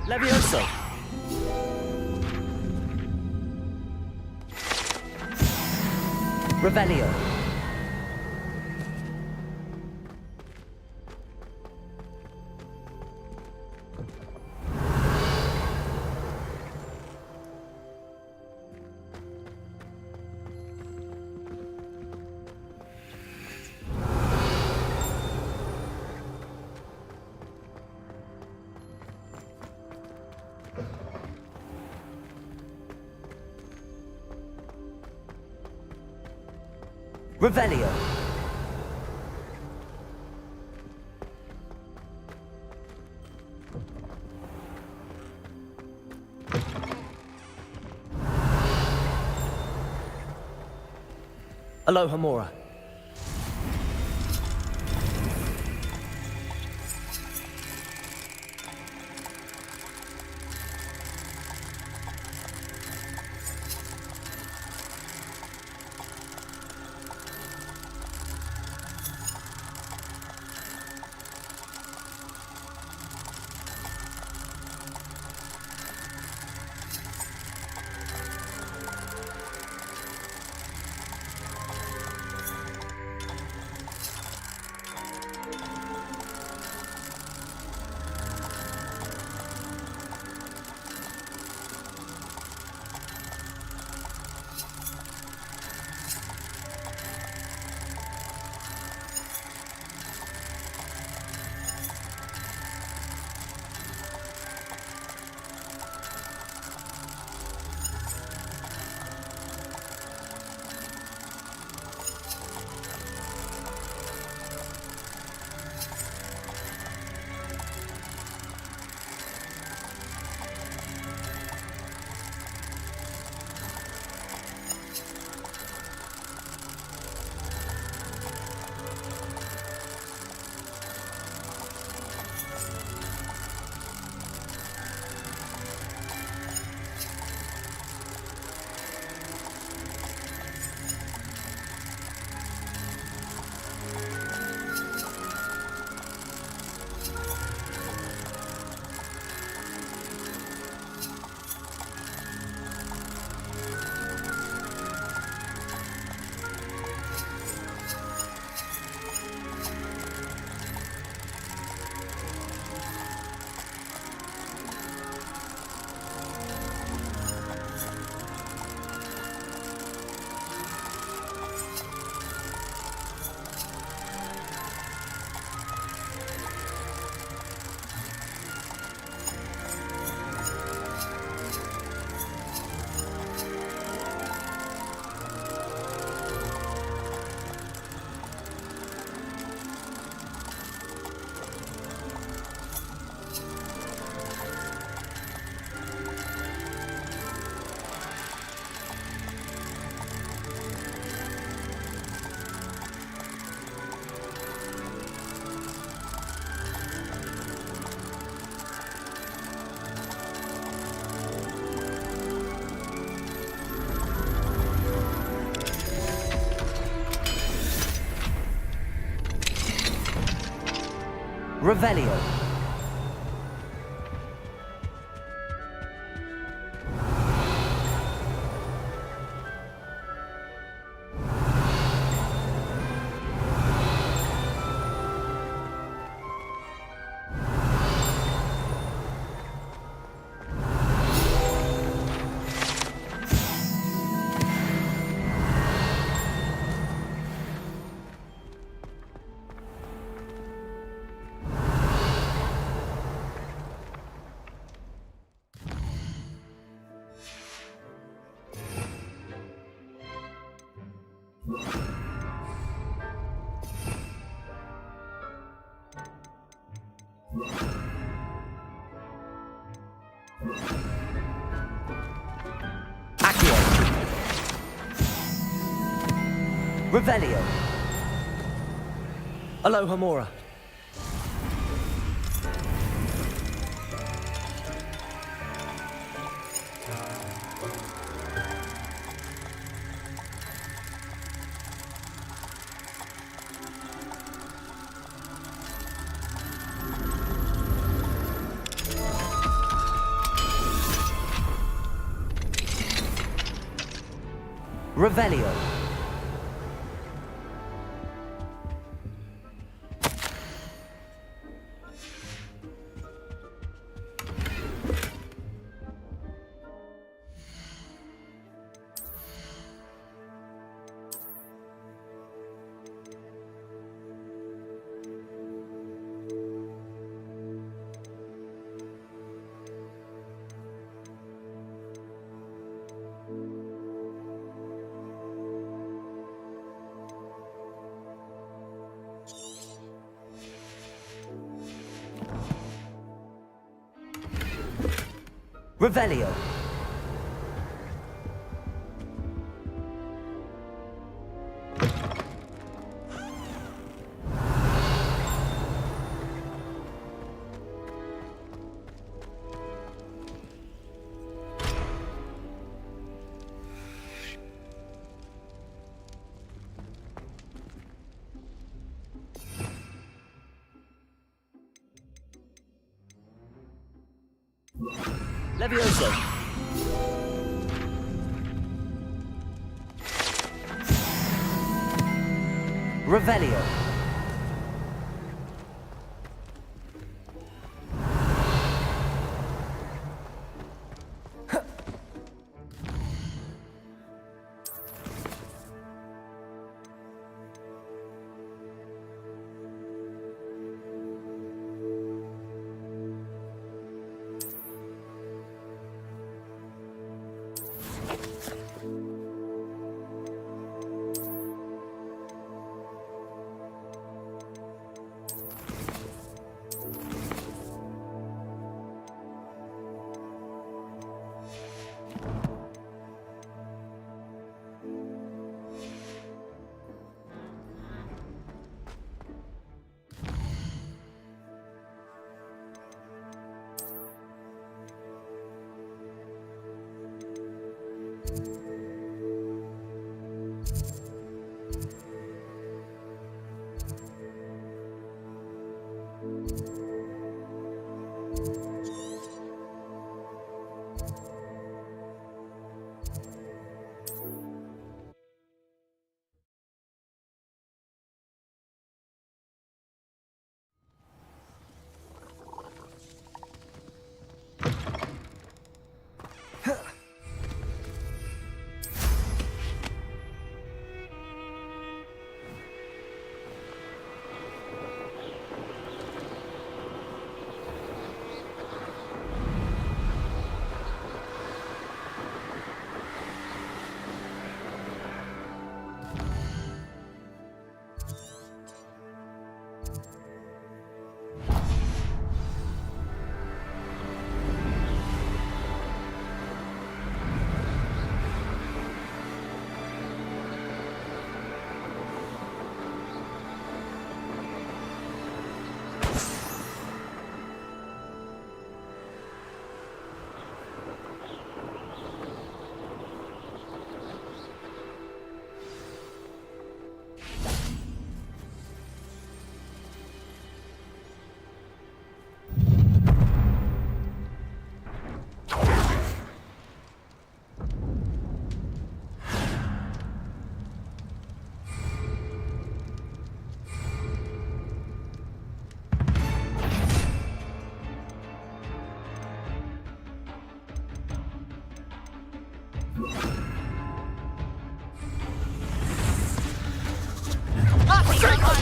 Levioso. Revelio. Revelio. Aloha Mora. Revelio. Revelio. Aloha Mora. Revelio. Revelio. Levioso. Revelio.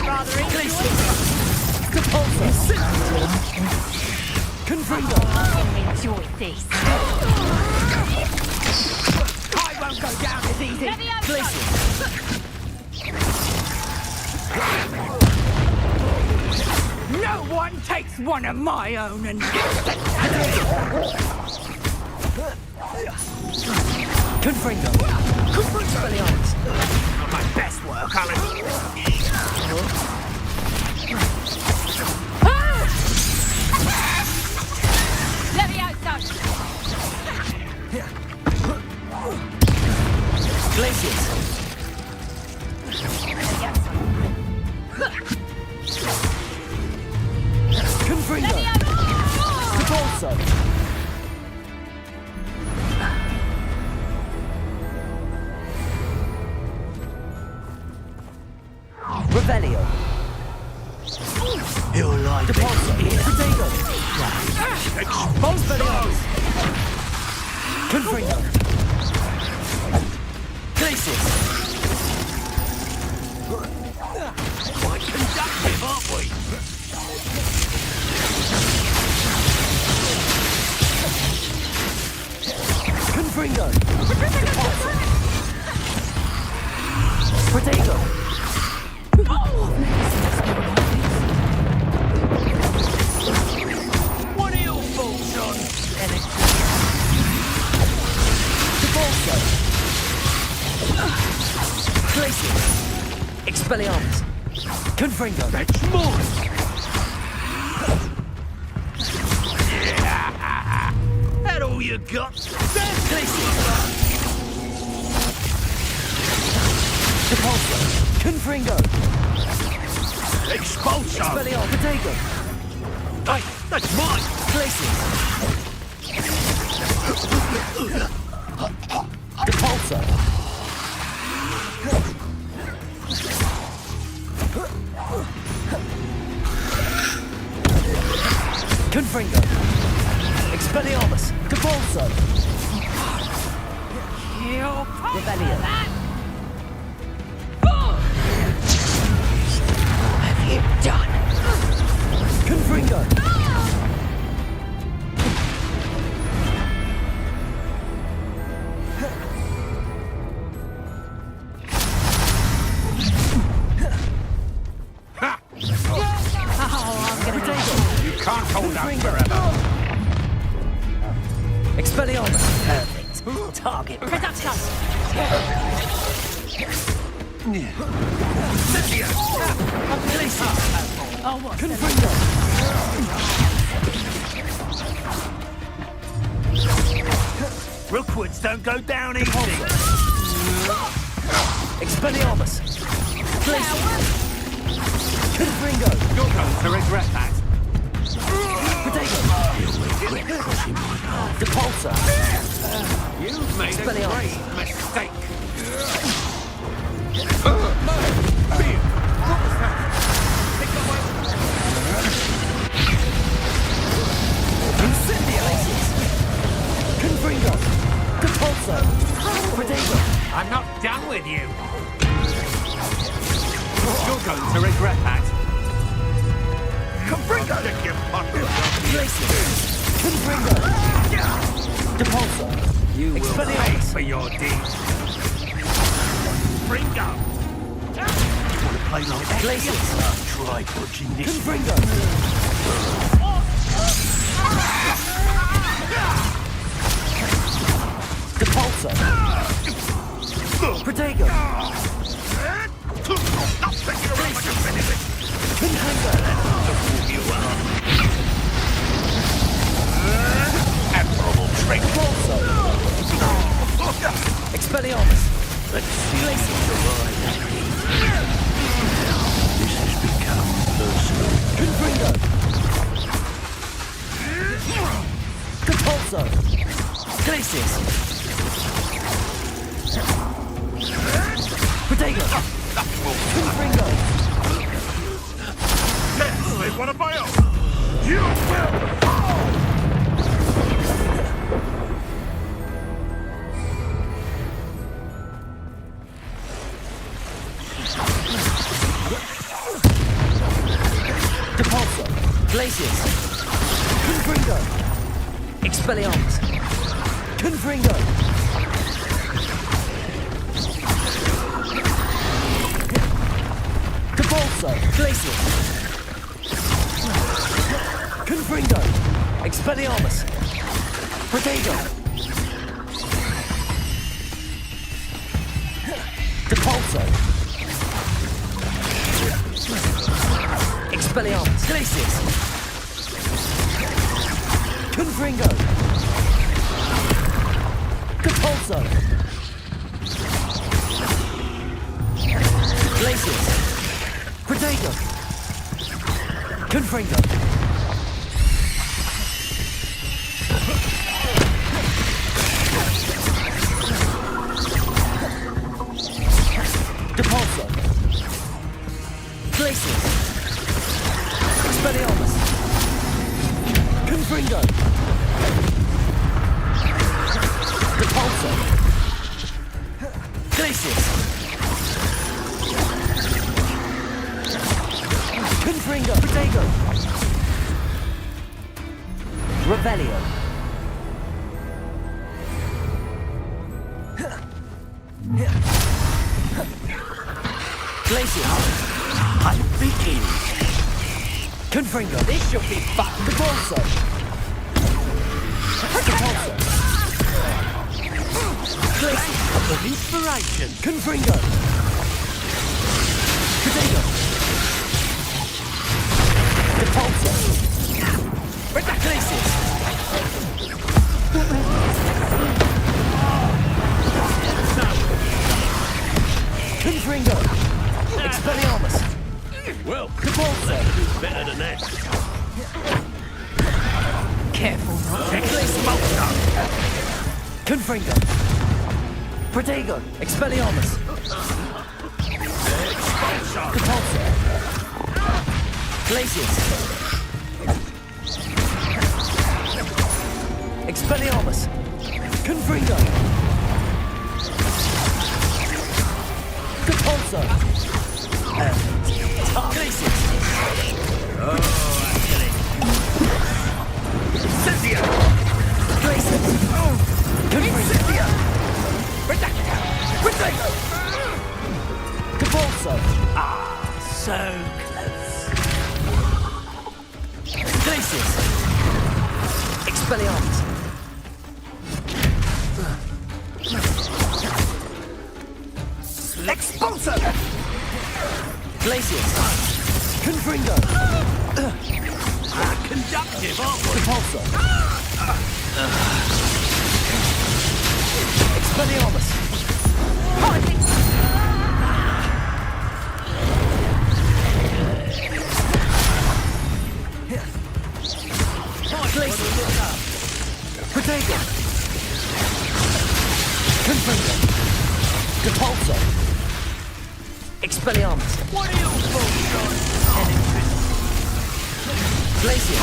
rather enjoy enjoy this. I won't go down as easy. No one takes one of my own and Confringo. Not my best work, Alan. Glaciers. Confringo. Capolso. Revelio. You're like Potato. Expose. Confringo. Glaciers. quite conductive, aren't we? Confringo. Potato. What are your thoughts on Capolso. Glaciers. Expelliarmus. Confringo. That's mine! That all you got? Capolso. Confringo. Expulso! Expelliarmus. Potato. Hey, that's mine! Glaciers. Capolso. Confringo. Expelliarmus. Capolso. Rebellion. What have you done? Confringo. You can't hold out forever. Expelliarmus. Perfect. Target. Production. Oh, what? Confringo. Rookwoods don't go down easy. Expelliarmus. Confringo. You're going to regret that. Potato. Capolso. You've made a Expelliarmus. great mistake. Incendiaries. Confringo. Capolso. Potato. I'm not done with you. You're going to regret that. Confringo! Stick your pocket. Glaciers. Confringo. Capolso. You will pay Expelliarmus. for your deeds. Confringo! Want to play like that? Glaciers. Try dodging this. Confringo. Capolso. Protego. Stop thinking around like a benefit! Confringo. You are. Admirable trick! Capolso. Expelliarmus. Let's see you survive. This has become personal. Confringo. Capolso. Glaciers. Protego. Confringo. Yes, they want to buy up! You will fall! Expelliarmus! Confringo! Capulso! Glacius! Confringo! Expelliarmus! Protego! Capulso! Expelliarmus! Glacius! Confringo! Capulso! Glacius! Protego! Confringo! Depulso! Glacius! Expelliarmus! Confringo! Depulso! Glacius! Confringo! Protego! Revelio! Glacius! I'm thinking! Confringo! This should be fun! Depulso! Depulso! Glacius! Of inspiration! Confringo! Protego! Depulso! Glacius! Confringo! Expelliarmus! Well, Depulso! better than that. Careful not to Confringo! Protego! Expelliarmus! Depulso! Glacius! Expelliarmus! Confringo! Depulso! Glacius! Cynthia! Glacius! Confringo! Protego! Depulso! So close. Glacius! Expelliarmus! Expulso! Glacius! Confringo! Conductive, aren't we? Depulso! Expelliarmus! Glacius! Protego! Confringo! Depulso! Expelliarmus! What are you bullshit? Glacius!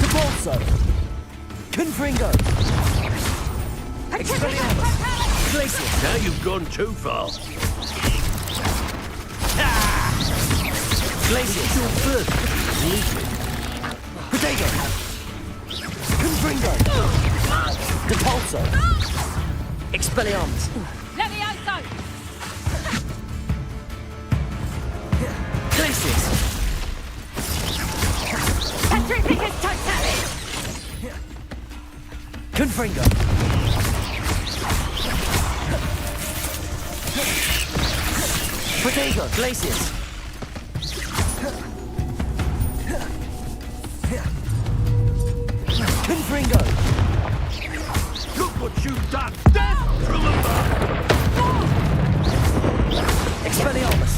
Depulso! Confringo! Expelliarmus! Glacius! Now you've gone too far. Glacius! Your first. Protego! Confringo! Depulso! Expelliarmus! Glacius! Confringo! Protego! Glacius! Confringo! Look what you've done! Death from above! Expelliarmus!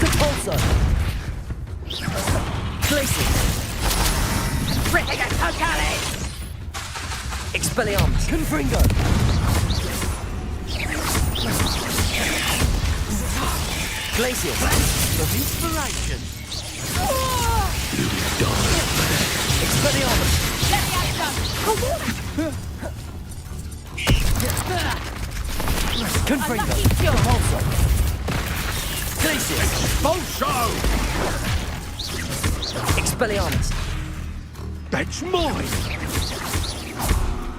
Depulso! Glacius! Expelliarmus! Confringo! Glacius! Of inspiration! Expelliarmus! Confringo! Depulso! Expulso! Expelliarmus! That's mine!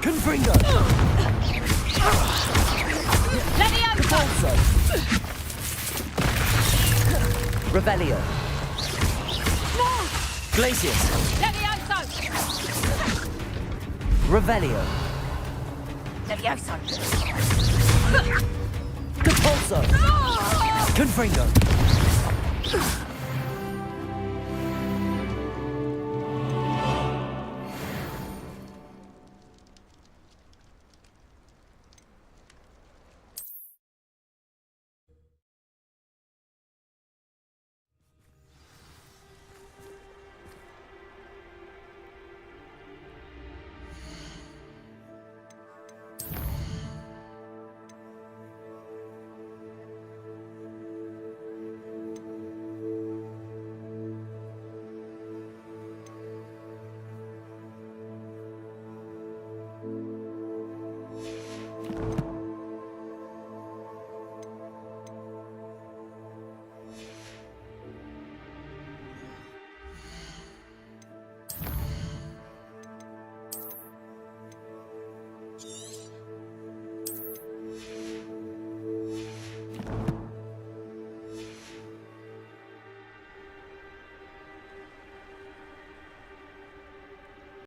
Confringo! Capulso! Revelio! Glacius! Revelio! Capulso! Confringo!